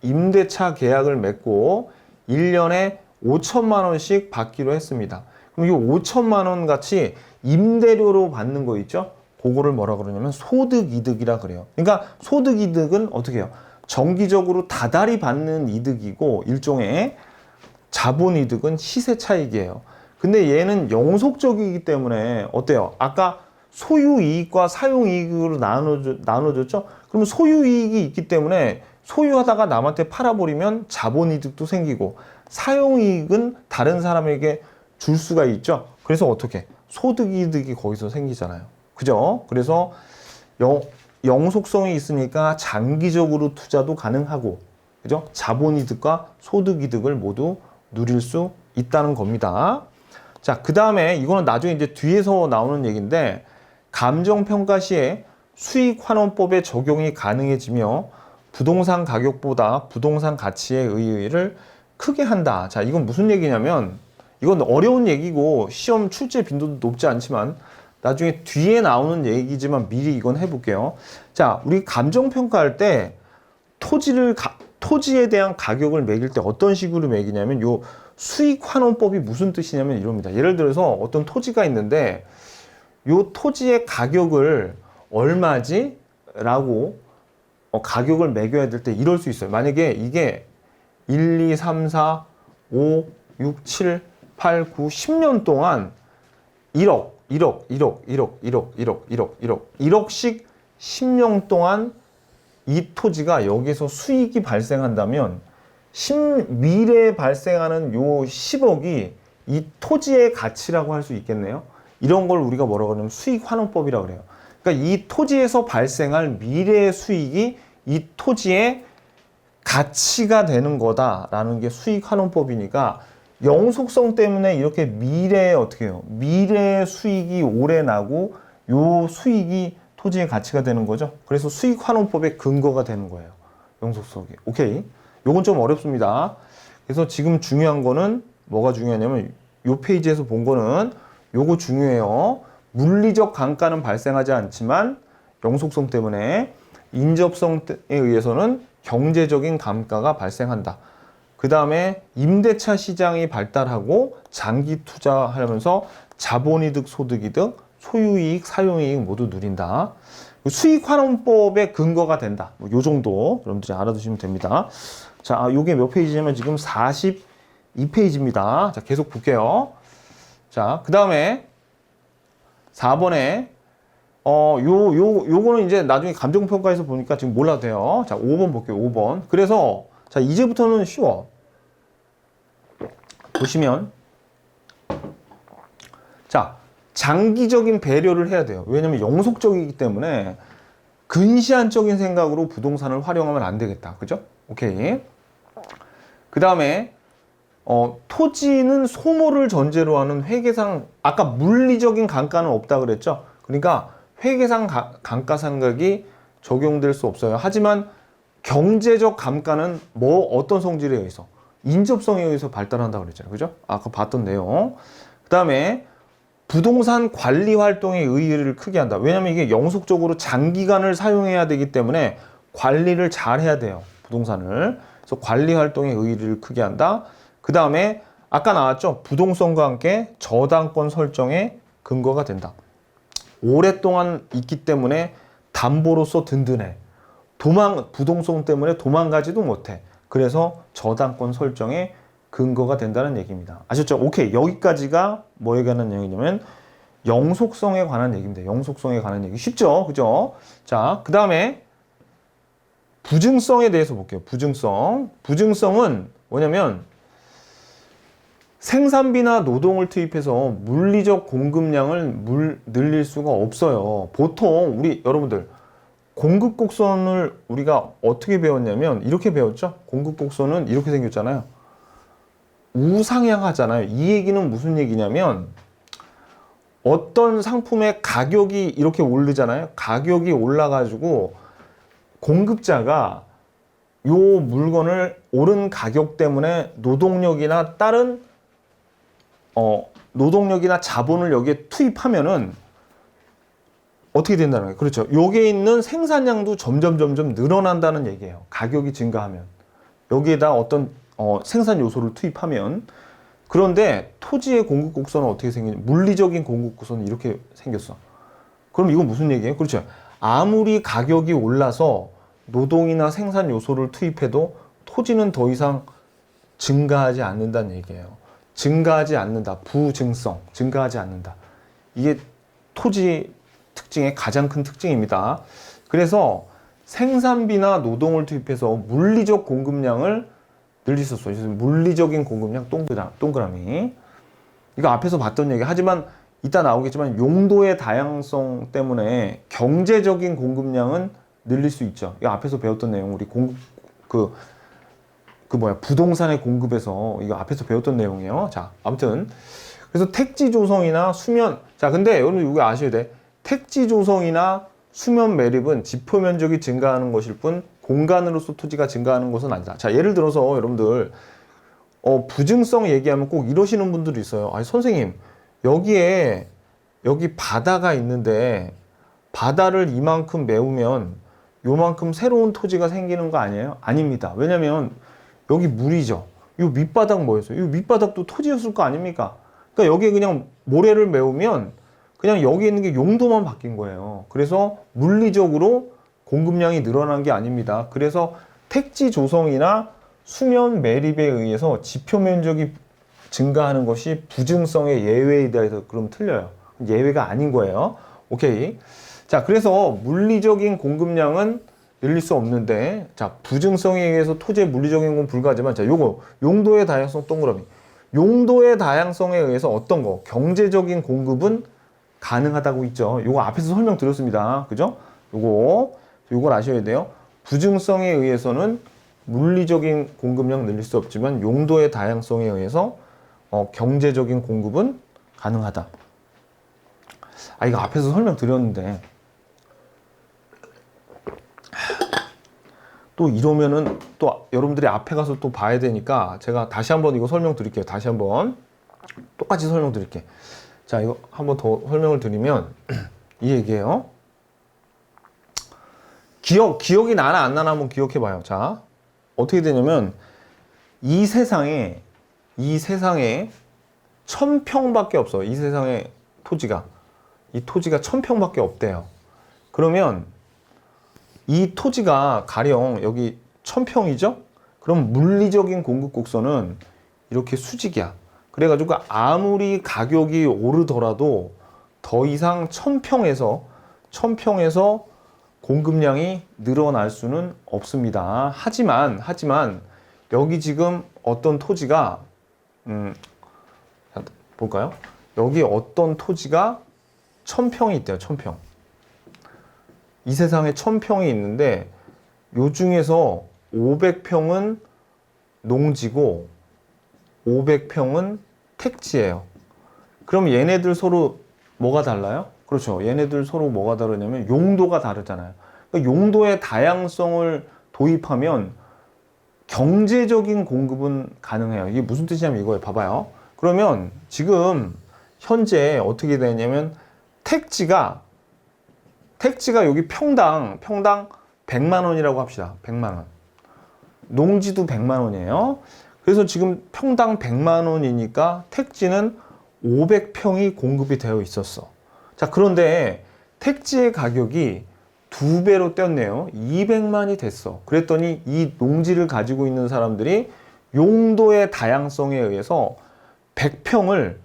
임대차 계약을 맺고 1년에 5천만 원씩 받기로 했습니다. 그럼 이 5천만 원 같이 임대료로 받는 거 있죠? 그거를 뭐라 그러냐면 소득이득이라 그래요. 그러니까 소득이득은 어떻게 해요? 정기적으로 다달이 받는 이득이고 일종의 자본이득은 시세 차익이에요. 근데 얘는 영속적이기 때문에 어때요? 아까 소유이익과 사용이익으로 나눠줬죠? 그러면 소유이익이 있기 때문에 소유하다가 남한테 팔아버리면 자본이득도 생기고 사용이익은 다른 사람에게 줄 수가 있죠. 그래서 어떻게? 소득이득이 거기서 생기잖아요. 그죠? 그래서 영속성이 있으니까 장기적으로 투자도 가능하고, 그죠? 자본이득과 소득이득을 모두 누릴 수 있다는 겁니다. 자, 그 다음에 이거는 나중에 이제 뒤에서 나오는 얘기인데, 감정평가 시에 수익환원법의 적용이 가능해지며 부동산 가격보다 부동산 가치의 의의를 크게 한다. 자, 이건 무슨 얘기냐면, 이건 어려운 얘기고 시험 출제 빈도도 높지 않지만 나중에 뒤에 나오는 얘기지만 미리 이건 해볼게요. 자, 우리 감정평가할 때 토지에 대한 가격을 매길 때 어떤 식으로 매기냐면 요 수익환원법이 무슨 뜻이냐면 이럽니다. 예를 들어서 어떤 토지가 있는데 요 토지의 가격을 얼마지? 라고 가격을 매겨야 될 때 이럴 수 있어요. 만약에 이게 1, 2, 3, 4, 5, 6, 7, 8, 9, 10년 동안 1억씩 10년 동안 이 토지가 여기서 수익이 발생한다면 미래에 발생하는 요 10억이 이 토지의 가치라고 할 수 있겠네요. 이런 걸 우리가 뭐라고 하냐면 수익환원법이라고 그래요. 그러니까 이 토지에서 발생할 미래의 수익이 이 토지의 가치가 되는 거다라는 게 수익환원법이니까 영속성 때문에 이렇게 미래에 어떻게 해요? 미래의 수익이 오래 나고 요 수익이 토지의 가치가 되는 거죠. 그래서 수익환원법의 근거가 되는 거예요. 영속성이. 오케이. 요건 좀 어렵습니다. 그래서 지금 중요한 거는 뭐가 중요하냐면 요 페이지에서 본 거는 요거 중요해요. 물리적 감가는 발생하지 않지만 영속성 때문에 인접성에 의해서는 경제적인 감가가 발생한다. 그 다음에 임대차 시장이 발달하고 장기 투자하면서 자본이득, 소득이득, 소유이익, 사용이익 모두 누린다. 수익환원법의 근거가 된다. 요 정도 여러분들이 알아두시면 됩니다. 자, 요게 몇 페이지냐면 지금 42페이지입니다. 자, 계속 볼게요. 자, 그 다음에 4번에 요거는 이제 나중에 감정평가에서 보니까 지금 몰라도 돼요. 자, 5번 볼게요. 5번. 그래서 자, 이제부터는 쉬워. 보시면 자, 장기적인 배려를 해야 돼요. 왜냐면 영속적이기 때문에 근시안적인 생각으로 부동산을 활용하면 안 되겠다. 그죠? 오케이. 그 다음에 토지는 소모를 전제로 하는 회계상, 아까 물리적인 감가는 없다 그랬죠? 그러니까 회계상 감가상각이 적용될 수 없어요. 하지만 경제적 감가는 어떤 성질에 의해서? 인접성에 의해서 발달한다고 그랬잖아요. 그죠? 아까 봤던 내용. 그 다음에 부동산 관리 활동의 의의를 크게 한다. 왜냐면 이게 영속적으로 장기간을 사용해야 되기 때문에 관리를 잘 해야 돼요. 부동산을. 그래서 관리 활동의 의의를 크게 한다. 그 다음에 아까 나왔죠? 부동성과 함께 저당권 설정의 근거가 된다. 오랫동안 있기 때문에 담보로서 든든해. 부동성 때문에 도망가지도 못해. 그래서 저당권 설정의 근거가 된다는 얘기입니다. 아셨죠? 오케이. 여기까지가 뭐에 관한 얘기냐면 영속성에 관한 얘기입니다. 영속성에 관한 얘기. 쉽죠? 그죠? 자, 그 다음에 부증성에 대해서 볼게요. 부증성. 부증성은 뭐냐면 생산비나 노동을 투입해서 물리적 공급량을 늘릴 수가 없어요. 보통 우리 여러분들 공급 곡선을 우리가 어떻게 배웠냐면 이렇게 배웠죠? 공급 곡선은 이렇게 생겼잖아요. 우상향하잖아요. 이 얘기는 무슨 얘기냐면 어떤 상품의 가격이 이렇게 오르잖아요. 가격이 올라가지고 공급자가 요 물건을 오른 가격 때문에 노동력이나 다른 노동력이나 자본을 여기에 투입하면은 어떻게 된다는 거예요? 그렇죠. 여기에 있는 생산량도 점점 늘어난다는 얘기예요. 가격이 증가하면. 여기에다 어떤 생산 요소를 투입하면. 그런데 토지의 공급 곡선은 어떻게 생기냐? 물리적인 공급 곡선은 이렇게 생겼어. 그럼 이건 무슨 얘기예요? 그렇죠. 아무리 가격이 올라서 노동이나 생산 요소를 투입해도 토지는 더 이상 증가하지 않는다는 얘기예요. 증가하지 않는다. 부증성. 증가하지 않는다. 이게 토지 특징의 가장 큰 특징입니다. 그래서 생산비나 노동을 투입해서 물리적 공급량을 늘릴 수 있어요. 물리적인 공급량 동그라미. 이거 앞에서 봤던 얘기. 하지만 이따 나오겠지만 용도의 다양성 때문에 경제적인 공급량은 늘릴 수 있죠. 이거 앞에서 배웠던 내용. 우리 부동산의 공급에서 이거 앞에서 배웠던 내용이에요. 자, 아무튼 그래서 택지 조성이나 수면. 자, 근데 여러분 이거 아셔야 돼. 택지 조성이나 수면 매립은 지표 면적이 증가하는 것일 뿐 공간으로서 토지가 증가하는 것은 아니다. 자, 예를 들어서 여러분들 부증성 얘기하면 꼭 이러시는 분들이 있어요. 아니 선생님, 여기 바다가 있는데 바다를 이만큼 메우면 요만큼 새로운 토지가 생기는 거 아니에요? 아닙니다. 왜냐면 여기 물이죠. 이 밑바닥 뭐였어요? 이 밑바닥도 토지였을 거 아닙니까? 그러니까 여기에 그냥 모래를 메우면 그냥 여기 있는 게 용도만 바뀐 거예요. 그래서 물리적으로 공급량이 늘어난 게 아닙니다. 그래서 택지 조성이나 수면 매립에 의해서 지표 면적이 증가하는 것이 부증성의 예외에 대해서 그럼 틀려요. 예외가 아닌 거예요. 오케이. 자, 그래서 물리적인 공급량은 늘릴 수 없는데, 자, 부증성에 의해서 토지의 물리적인 건 불가하지만, 자, 요거 용도의 다양성 동그라미. 용도의 다양성에 의해서 어떤 거? 경제적인 공급은 가능하다고 있죠. 요거 앞에서 설명드렸습니다. 그죠? 요걸 아셔야 돼요. 부증성에 의해서는 물리적인 공급량 늘릴 수 없지만 용도의 다양성에 의해서 경제적인 공급은 가능하다. 아, 이거 앞에서 설명드렸는데 또 이러면은 또 여러분들이 앞에 가서 또 봐야 되니까 제가 다시 한번 이거 설명드릴게요. 다시 한번 똑같이 설명드릴게요. 자, 이거 한번 더 설명을 드리면 이 얘기예요. 기억이 나나 안 나나 한번 기억해 봐요. 자, 어떻게 되냐면 이 세상에 1000평밖에 없어. 이 세상에 이 토지가 1000평밖에 없대요. 그러면 이 토지가 가령 여기 1000평이죠? 그럼 물리적인 공급 곡선은 이렇게 수직이야. 그래가지고 아무리 가격이 오르더라도 더 이상 1000평에서 공급량이 늘어날 수는 없습니다. 하지만 여기 지금 어떤 토지가 볼까요? 여기 어떤 토지가 1000평이 있대요. 1000평. 이 세상에 1000평이 있는데 요 중에서 500평은 농지고 500평은 택지예요. 그럼 얘네들 서로 뭐가 달라요? 그렇죠. 얘네들 서로 뭐가 다르냐면 용도가 다르잖아요. 그러니까 용도의 다양성을 도입하면 경제적인 공급은 가능해요. 이게 무슨 뜻이냐면 이거예요. 봐봐요. 그러면 지금 현재 어떻게 되냐면 택지가 여기 평당 100만 원이라고 합시다. 100만 원. 농지도 100만 원이에요. 그래서 지금 평당 100만 원이니까 택지는 500평이 공급이 되어 있었어. 자, 그런데 택지의 가격이 2배로 뛰었네요. 200만이 됐어. 그랬더니 이 농지를 가지고 있는 사람들이 용도의 다양성에 의해서 100평을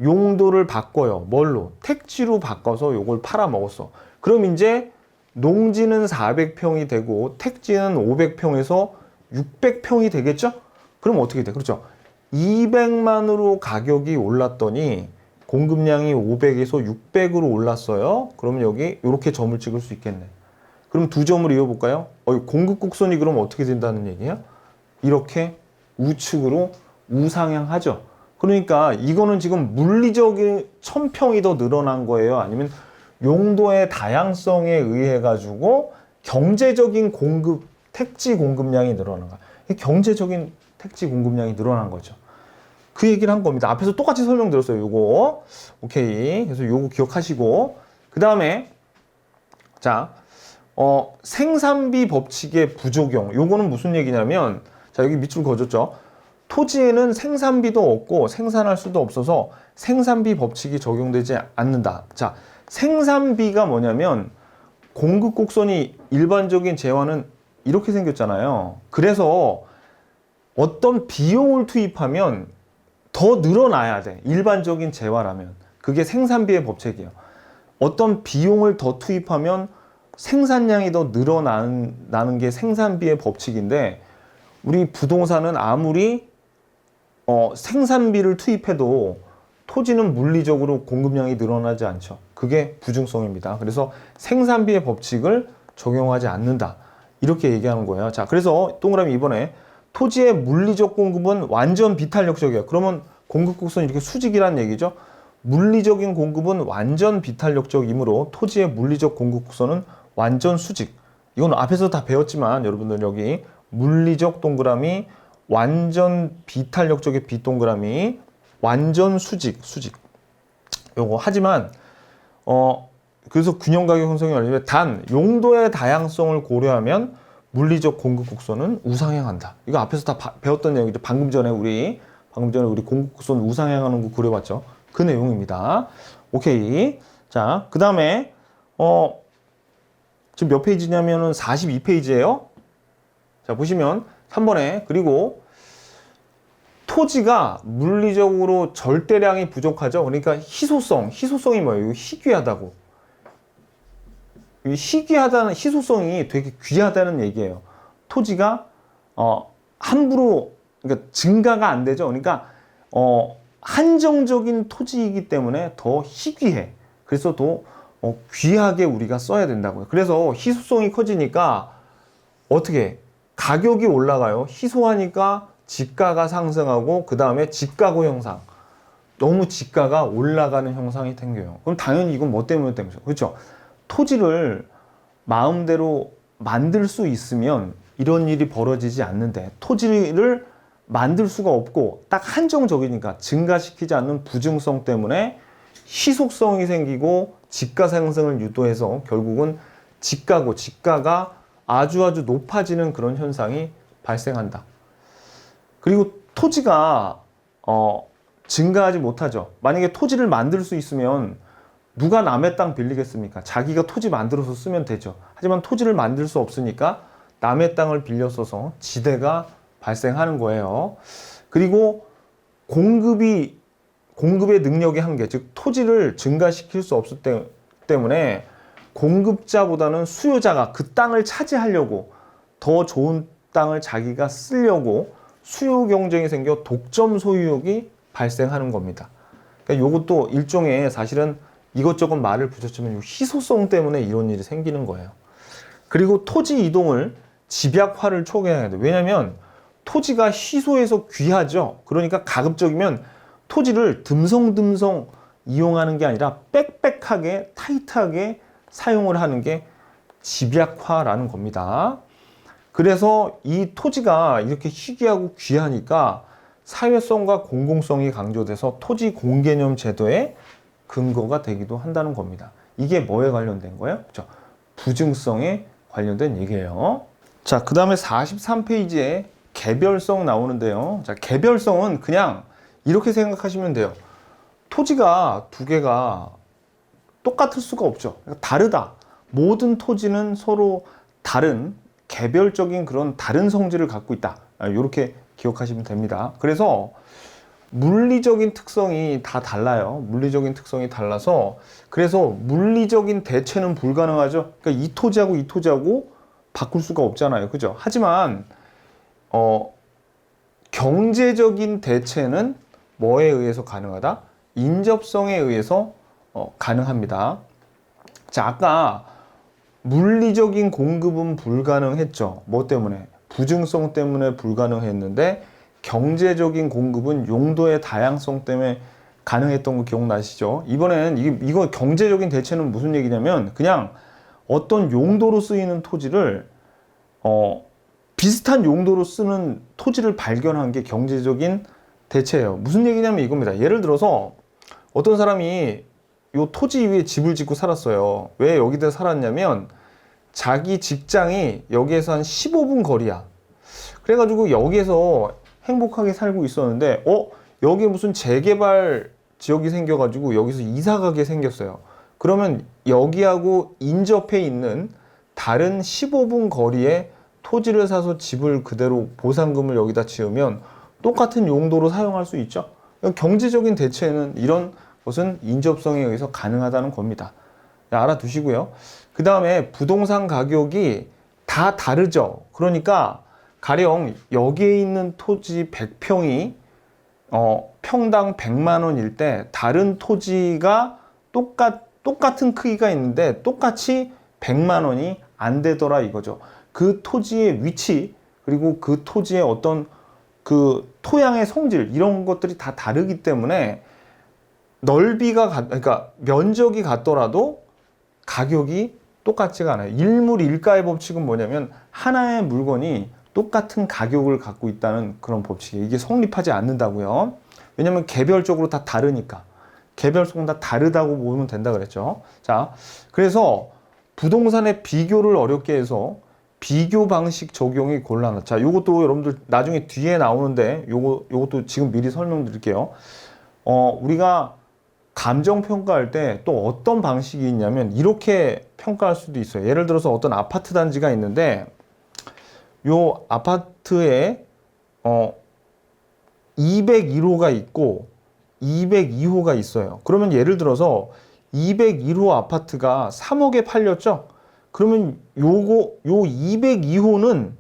용도를 바꿔요. 뭘로? 택지로 바꿔서 요걸 팔아먹었어. 그럼 이제 농지는 400평이 되고 택지는 500평에서 600평이 되겠죠? 그럼 어떻게 돼? 그렇죠. 200만으로 가격이 올랐더니 공급량이 500에서 600으로 올랐어요. 그러면 여기 이렇게 점을 찍을 수 있겠네. 그럼 두 점을 이어볼까요? 공급 곡선이 그럼 어떻게 된다는 얘기예요? 이렇게 우측으로 우상향하죠. 그러니까 이거는 지금 물리적인 1000평이 더 늘어난 거예요? 아니면 용도의 다양성에 의해 가지고 경제적인 택지 공급량이 늘어난 거야. 경제적인 택지 공급량이 늘어난 거죠. 그 얘기를 한 겁니다. 앞에서 똑같이 설명드렸어요. 요거. 오케이. 그래서 요거 기억하시고. 그 다음에, 자, 생산비 법칙의 부적용. 요거는 무슨 얘기냐면, 자, 여기 밑줄 그어줬죠. 토지에는 생산비도 없고 생산할 수도 없어서 생산비 법칙이 적용되지 않는다. 자, 생산비가 뭐냐면 공급 곡선이 일반적인 재화는 이렇게 생겼잖아요. 그래서 어떤 비용을 투입하면 더 늘어나야 돼. 일반적인 재화라면. 그게 생산비의 법칙이에요. 어떤 비용을 더 투입하면 생산량이 더 늘어나는 게 생산비의 법칙인데, 우리 부동산은 아무리 생산비를 투입해도 토지는 물리적으로 공급량이 늘어나지 않죠. 그게 부증성입니다. 그래서 생산비의 법칙을 적용하지 않는다. 이렇게 얘기하는 거예요. 자, 그래서 동그라미 2번에 토지의 물리적 공급은 완전 비탄력적이에요. 그러면 공급 곡선이 이렇게 수직이란 얘기죠. 물리적인 공급은 완전 비탄력적이므로 토지의 물리적 공급 곡선은 완전 수직. 이건 앞에서 다 배웠지만 여러분들 여기 물리적 동그라미, 완전 비탄력적의 비동그라미, 완전 수직. 요거 하지만 그래서 균형가격 형성이 열리면 단 용도의 다양성을 고려하면 물리적 공급 곡선은 우상향한다. 이거 앞에서 다 배웠던 내용이죠. 방금 전에 우리 공급 곡선 우상향하는 거 그려봤죠. 그 내용입니다. 오케이. 자, 그 다음에 지금 몇 페이지냐면은 42페이지예요. 자, 보시면 3번에 그리고 토지가 물리적으로 절대량이 부족하죠. 그러니까 희소성이 뭐예요? 희귀하다고. 희귀하다는 희소성이 되게 귀하다는 얘기예요. 토지가 함부로 그러니까 증가가 안 되죠. 그러니까 한정적인 토지이기 때문에 더 희귀해. 그래서 더 귀하게 우리가 써야 된다고요. 그래서 희소성이 커지니까 어떻게 가격이 올라가요. 희소하니까 지가가 상승하고 그 다음에 지가고 형상. 너무 지가가 올라가는 형상이 생겨요. 그럼 당연히 이건 뭐 때문에 그렇죠. 토지를 마음대로 만들 수 있으면 이런 일이 벌어지지 않는데 토지를 만들 수가 없고 딱 한정적이니까 증가시키지 않는 부증성 때문에 희속성이 생기고 지가 상승을 유도해서 결국은 지가가 아주 높아지는 그런 현상이 발생한다. 그리고 토지가 증가하지 못하죠. 만약에 토지를 만들 수 있으면 누가 남의 땅 빌리겠습니까? 자기가 토지 만들어서 쓰면 되죠. 하지만 토지를 만들 수 없으니까 남의 땅을 빌려 써서 지대가 발생하는 거예요. 그리고 공급의 능력의 한계, 즉 토지를 증가시킬 수 없을 때문에 공급자보다는 수요자가 그 땅을 차지하려고 더 좋은 땅을 자기가 쓰려고 수요 경쟁이 생겨 독점 소유욕이 발생하는 겁니다. 그러니까 이것도 일종의 사실은 이것저것 말을 붙였지만 희소성 때문에 이런 일이 생기는 거예요. 그리고 토지 이동을 집약화를 초래해야 돼요. 왜냐하면 토지가 희소해서 귀하죠. 그러니까 가급적이면 토지를 듬성듬성 이용하는 게 아니라 빽빽하게 타이트하게 사용을 하는 게 집약화라는 겁니다. 그래서 이 토지가 이렇게 희귀하고 귀하니까 사회성과 공공성이 강조돼서 토지 공개념 제도의 근거가 되기도 한다는 겁니다. 이게 뭐에 관련된 거예요? 그렇죠? 부증성에 관련된 얘기예요. 자, 그 다음에 43페이지에 개별성 나오는데요. 자, 개별성은 그냥 이렇게 생각하시면 돼요. 토지가 두 개가 똑같을 수가 없죠. 다르다. 모든 토지는 서로 다른 개별적인 그런 다른 성질을 갖고 있다. 이렇게 기억하시면 됩니다. 그래서 물리적인 특성이 다 달라요. 물리적인 특성이 달라서 그래서 물리적인 대체는 불가능하죠. 그러니까 이 토지하고 바꿀 수가 없잖아요. 그죠? 하지만 경제적인 대체는 뭐에 의해서 가능하다? 인접성에 의해서 가능합니다. 자, 아까 물리적인 공급은 불가능했죠. 뭐 때문에? 부증성 때문에 불가능했는데 경제적인 공급은 용도의 다양성 때문에 가능했던 거 기억나시죠? 이번에는 이거 경제적인 대체는 무슨 얘기냐면 그냥 어떤 용도로 쓰이는 토지를 비슷한 용도로 쓰는 토지를 발견한 게 경제적인 대체예요. 무슨 얘기냐면 이겁니다. 예를 들어서 어떤 사람이 이 토지 위에 집을 짓고 살았어요. 왜 여기다 살았냐면 자기 직장이 여기에서 한 15분 거리야. 그래가지고 여기에서 행복하게 살고 있었는데 여기에 무슨 재개발 지역이 생겨가지고 여기서 이사 가게 생겼어요. 그러면 여기하고 인접해 있는 다른 15분 거리에 토지를 사서 집을 그대로 보상금을 여기다 지으면 똑같은 용도로 사용할 수 있죠. 경제적인 대체는 이런 것은 인접성에 의해서 가능하다는 겁니다. 알아두시고요. 그 다음에 부동산 가격이 다 다르죠. 그러니까 가령 여기에 있는 토지 100평이 평당 100만 원일 때 다른 토지가 똑같은 크기가 있는데 똑같이 100만 원이 안 되더라 이거죠. 그 토지의 위치 그리고 그 토지의 어떤 그 토양의 성질 이런 것들이 다 다르기 때문에 그러니까 면적이 같더라도 가격이 똑같지가 않아요. 일물일가의 법칙은 뭐냐면 하나의 물건이 똑같은 가격을 갖고 있다는 그런 법칙이에요. 이게 성립하지 않는다고요. 왜냐면 개별적으로 다 다르니까. 개별성은 다 다르다고 보면 된다 그랬죠. 자, 그래서 부동산의 비교를 어렵게 해서 비교 방식 적용이 곤란하다. 자, 요것도 여러분들 나중에 뒤에 나오는데 요것도 지금 미리 설명드릴게요. 우리가 감정 평가할 때 또 어떤 방식이 있냐면 이렇게 평가할 수도 있어요. 예를 들어서 어떤 아파트 단지가 있는데 요 아파트에 201호가 있고 202호가 있어요. 그러면 예를 들어서 201호 아파트가 3억에 팔렸죠? 그러면 요 202호는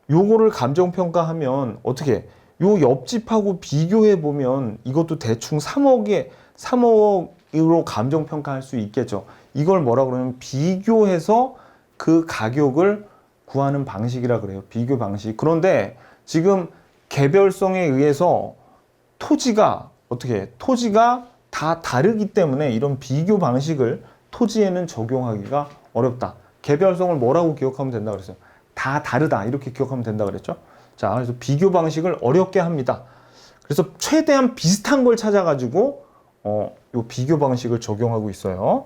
요거를 감정평가하면 어떻게 요 옆집하고 비교해 보면 이것도 대충 3억으로 감정평가할 수 있겠죠. 이걸 뭐라 그러냐면 비교해서 그 가격을 구하는 방식이라 그래요. 비교 방식. 그런데 지금 개별성에 의해서 토지가 다 다르기 때문에 이런 비교 방식을 토지에는 적용하기가 어렵다. 개별성을 뭐라고 기억하면 된다 그랬어요? 다 다르다. 이렇게 기억하면 된다 그랬죠? 자, 그래서 비교 방식을 어렵게 합니다. 그래서 최대한 비슷한 걸 찾아가지고 요 비교 방식을 적용하고 있어요.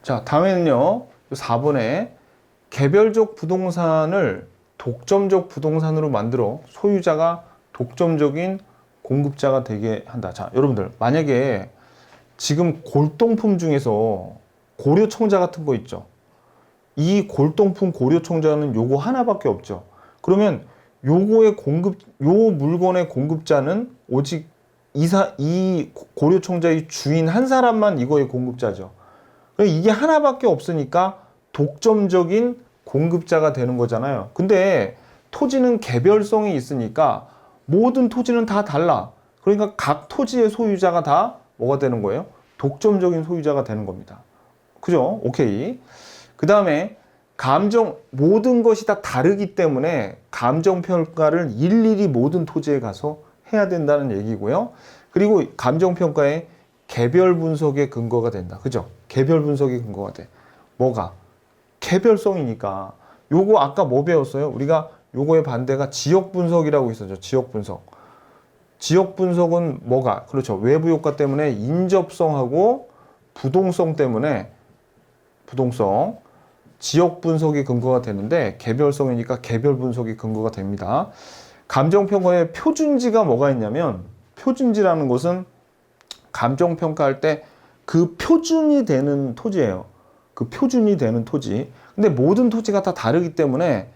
자, 다음에는요. 요 4번에 개별적 부동산을 독점적 부동산으로 만들어 소유자가 독점적인 공급자가 되게 한다. 자, 여러분들 만약에 지금 골동품 중에서 고려청자 같은 거 있죠. 이 골동품 고려청자는 요거 하나밖에 없죠. 그러면 요 물건의 공급자는 오직 이 고려청자의 주인 한 사람만 이거의 공급자죠. 이게 하나밖에 없으니까 독점적인 공급자가 되는 거잖아요. 근데 토지는 개별성이 있으니까 모든 토지는 다 달라. 그러니까 각 토지의 소유자가 다 뭐가 되는 거예요? 독점적인 소유자가 되는 겁니다. 그죠? 오케이. 그 다음에 모든 것이 다 다르기 때문에 감정평가를 일일이 모든 토지에 가서 해야 된다는 얘기고요. 그리고 감정평가의 개별 분석의 근거가 된다. 그죠? 개별 분석의 근거가 돼. 뭐가? 개별성이니까. 요거 아까 뭐 배웠어요? 우리가 요거의 반대가 지역 분석이라고 있었죠. 지역 분석. 지역 분석은 뭐가? 그렇죠. 외부 효과 때문에 인접성하고 부동성 때문에 지역 분석이 근거가 되는데 개별성이니까 개별 분석이 근거가 됩니다. 감정평가의 표준지가 뭐가 있냐면 표준지라는 것은 감정평가할 때 그 표준이 되는 토지예요. 그 표준이 되는 토지. 근데 모든 토지가 다 다르기 때문에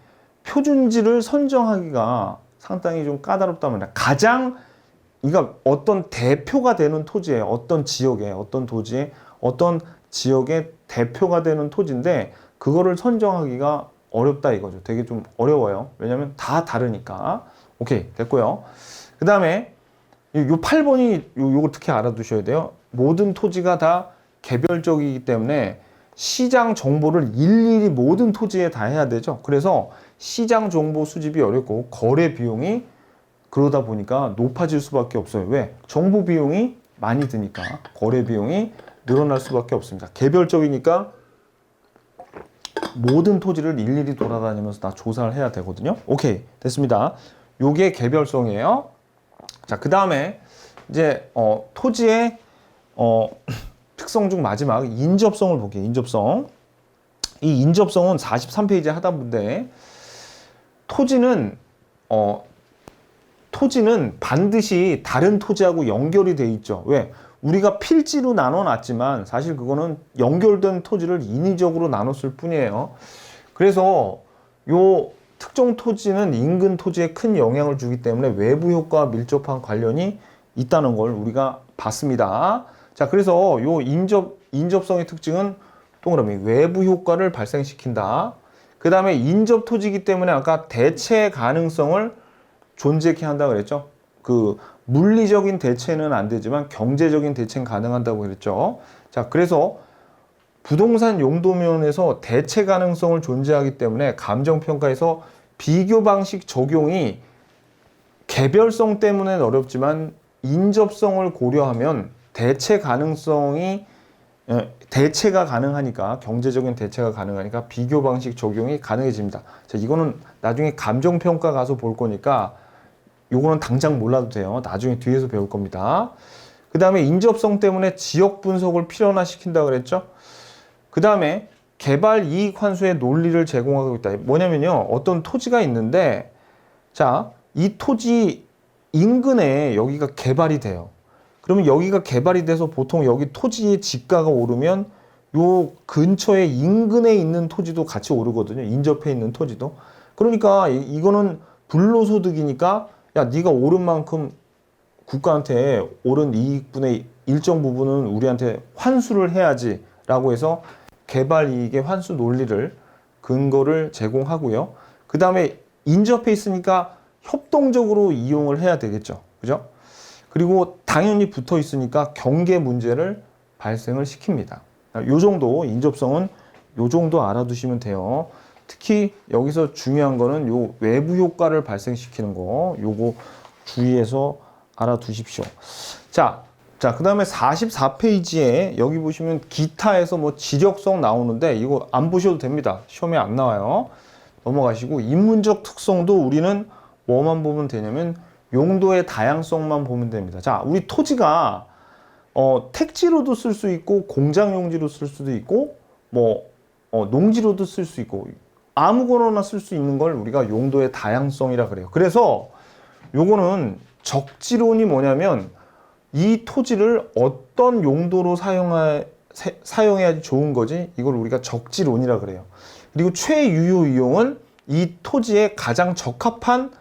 표준지를 선정하기가 상당히 좀 까다롭단 말이야. 그러니까 어떤 대표가 되는 토지에 어떤 지역에 어떤 토지에 어떤 지역의 대표가 되는 토지인데 그거를 선정하기가 어렵다 이거죠. 되게 좀 어려워요. 왜냐면 다 다르니까. 오케이, 됐고요. 그 다음에 요 8번이 요거 특히 알아두셔야 돼요. 모든 토지가 다 개별적이기 때문에 시장 정보를 일일이 모든 토지에 다 해야 되죠. 그래서 시장 정보 수집이 어렵고 거래 비용이 그러다 보니까 높아질 수밖에 없어요. 왜? 정보 비용이 많이 드니까 거래 비용이 늘어날 수밖에 없습니다. 개별적이니까 모든 토지를 일일이 돌아다니면서 다 조사를 해야 되거든요. 오케이, 됐습니다. 요게 개별성이에요. 자, 그 다음에 이제 토지의 특성 중 마지막 인접성을 볼게요. 인접성. 이 인접성은 43페이지에 하다 본데 토지는 토지는 반드시 다른 토지하고 연결이 돼 있죠. 왜? 우리가 필지로 나눠놨지만 사실 그거는 연결된 토지를 인위적으로 나눴을 뿐이에요. 그래서 요 특정 토지는 인근 토지에 큰 영향을 주기 때문에 외부 효과와 밀접한 관련이 있다는 걸 우리가 봤습니다. 자, 그래서 요 인접성의 특징은 동그라미 외부 효과를 발생시킨다. 그 다음에 인접 토지이기 때문에 아까 대체 가능성을 존재케 한다 그랬죠. 그 물리적인 대체는 안 되지만 경제적인 대체는 가능하다고 그랬죠. 자, 그래서 부동산 용도면에서 대체 가능성을 존재하기 때문에 감정평가에서 비교 방식 적용이 개별성 때문에 어렵지만 인접성을 고려하면 대체가 가능하니까 경제적인 대체가 가능하니까 비교 방식 적용이 가능해집니다. 자, 이거는 나중에 감정평가 가서 볼 거니까 요거는 당장 몰라도 돼요. 나중에 뒤에서 배울 겁니다. 그 다음에 인접성 때문에 지역 분석을 필연화시킨다 그랬죠. 그 다음에 개발 이익 환수의 논리를 제공하고 있다. 뭐냐면요, 어떤 토지가 있는데, 자, 이 토지 인근에 여기가 개발이 돼요. 그러면 여기가 개발이 돼서 보통 여기 토지의 지가가 오르면 요 근처에 인근에 있는 토지도 같이 오르거든요. 인접해 있는 토지도. 그러니까 이거는 불로소득이니까 야, 네가 오른 만큼 국가한테 오른 이익분의 일정 부분은 우리한테 환수를 해야지 라고 해서 개발 이익의 환수 논리를 근거를 제공하고요. 그 다음에 인접해 있으니까 협동적으로 이용을 해야 되겠죠. 그죠? 그리고 당연히 붙어 있으니까 경계 문제를 발생을 시킵니다. 요 정도 인접성은 요 정도 알아두시면 돼요. 특히 여기서 중요한 거는 요 외부 효과를 발생시키는 거, 요거 주의해서 알아두십시오. 자, 그 다음에 44페이지에 여기 보시면 기타에서 뭐 지력성 나오는데 이거 안 보셔도 됩니다. 시험에 안 나와요. 넘어가시고 인문적 특성도 우리는 뭐만 보면 되냐면 용도의 다양성만 보면 됩니다. 자, 우리 토지가 택지로도 쓸 수 있고 공장 용지로 쓸 수도 있고 뭐 농지로도 쓸 수 있고 아무거나 쓸 수 있는 걸 우리가 용도의 다양성이라 그래요. 그래서 요거는 적지론이 뭐냐면 이 토지를 어떤 용도로 사용해야지 좋은 거지, 이걸 우리가 적지론이라 그래요. 그리고 최유효 이용은 이 토지에 가장 적합한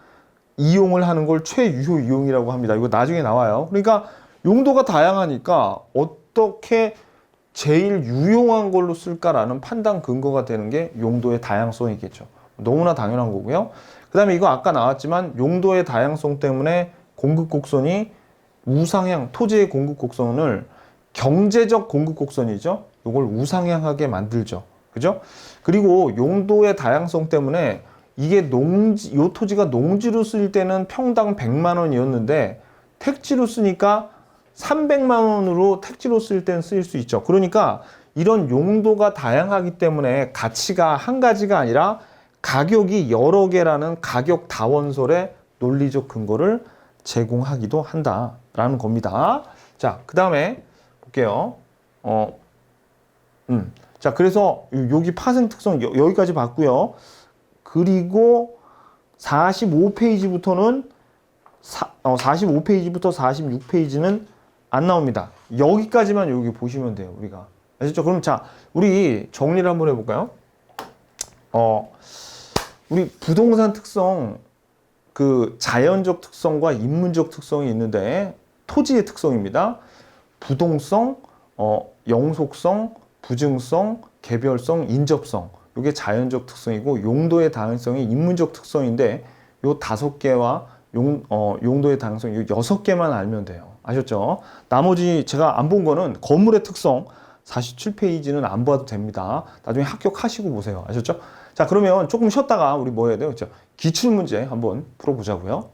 이용을 하는 걸 최유효 이용이라고 합니다. 이거 나중에 나와요. 그러니까 용도가 다양하니까 어떻게 제일 유용한 걸로 쓸까라는 판단 근거가 되는 게 용도의 다양성이겠죠. 너무나 당연한 거고요. 그 다음에 이거 아까 나왔지만 용도의 다양성 때문에 공급곡선이 우상향, 토지의 공급곡선을 경제적 공급곡선이죠. 이걸 우상향하게 만들죠. 그죠? 그리고 용도의 다양성 때문에 이게 요 토지가 농지로 쓸 때는 평당 100만 원이었는데 택지로 쓰니까 300만 원으로 택지로 쓸 때는 쓰일 수 있죠. 그러니까 이런 용도가 다양하기 때문에 가치가 한 가지가 아니라 가격이 여러 개라는 가격 다원설의 논리적 근거를 제공하기도 한다라는 겁니다. 자, 그 다음에 볼게요. 자, 그래서 여기 파생 특성 여기까지 봤고요. 그리고 45페이지부터는 45페이지부터 46페이지는 안 나옵니다. 여기까지만 여기 보시면 돼요. 우리가 아시죠? 그럼 자, 우리 정리를 한번 해볼까요? 우리 부동산 특성, 그 자연적 특성과 인문적 특성이 있는데 토지의 특성입니다. 부동성, 영속성, 부증성, 개별성, 인접성. 이게 자연적 특성이고 용도의 다양성이 인문적 특성인데 요 5개와 용도의 다양성 요 6개만 알면 돼요. 아셨죠? 나머지 제가 안 본 거는 건물의 특성 47페이지는 안 봐도 됩니다. 나중에 합격하시고 보세요. 아셨죠? 자, 그러면 조금 쉬었다가 우리 뭐 해야 돼요? 기출문제 한번 풀어보자고요.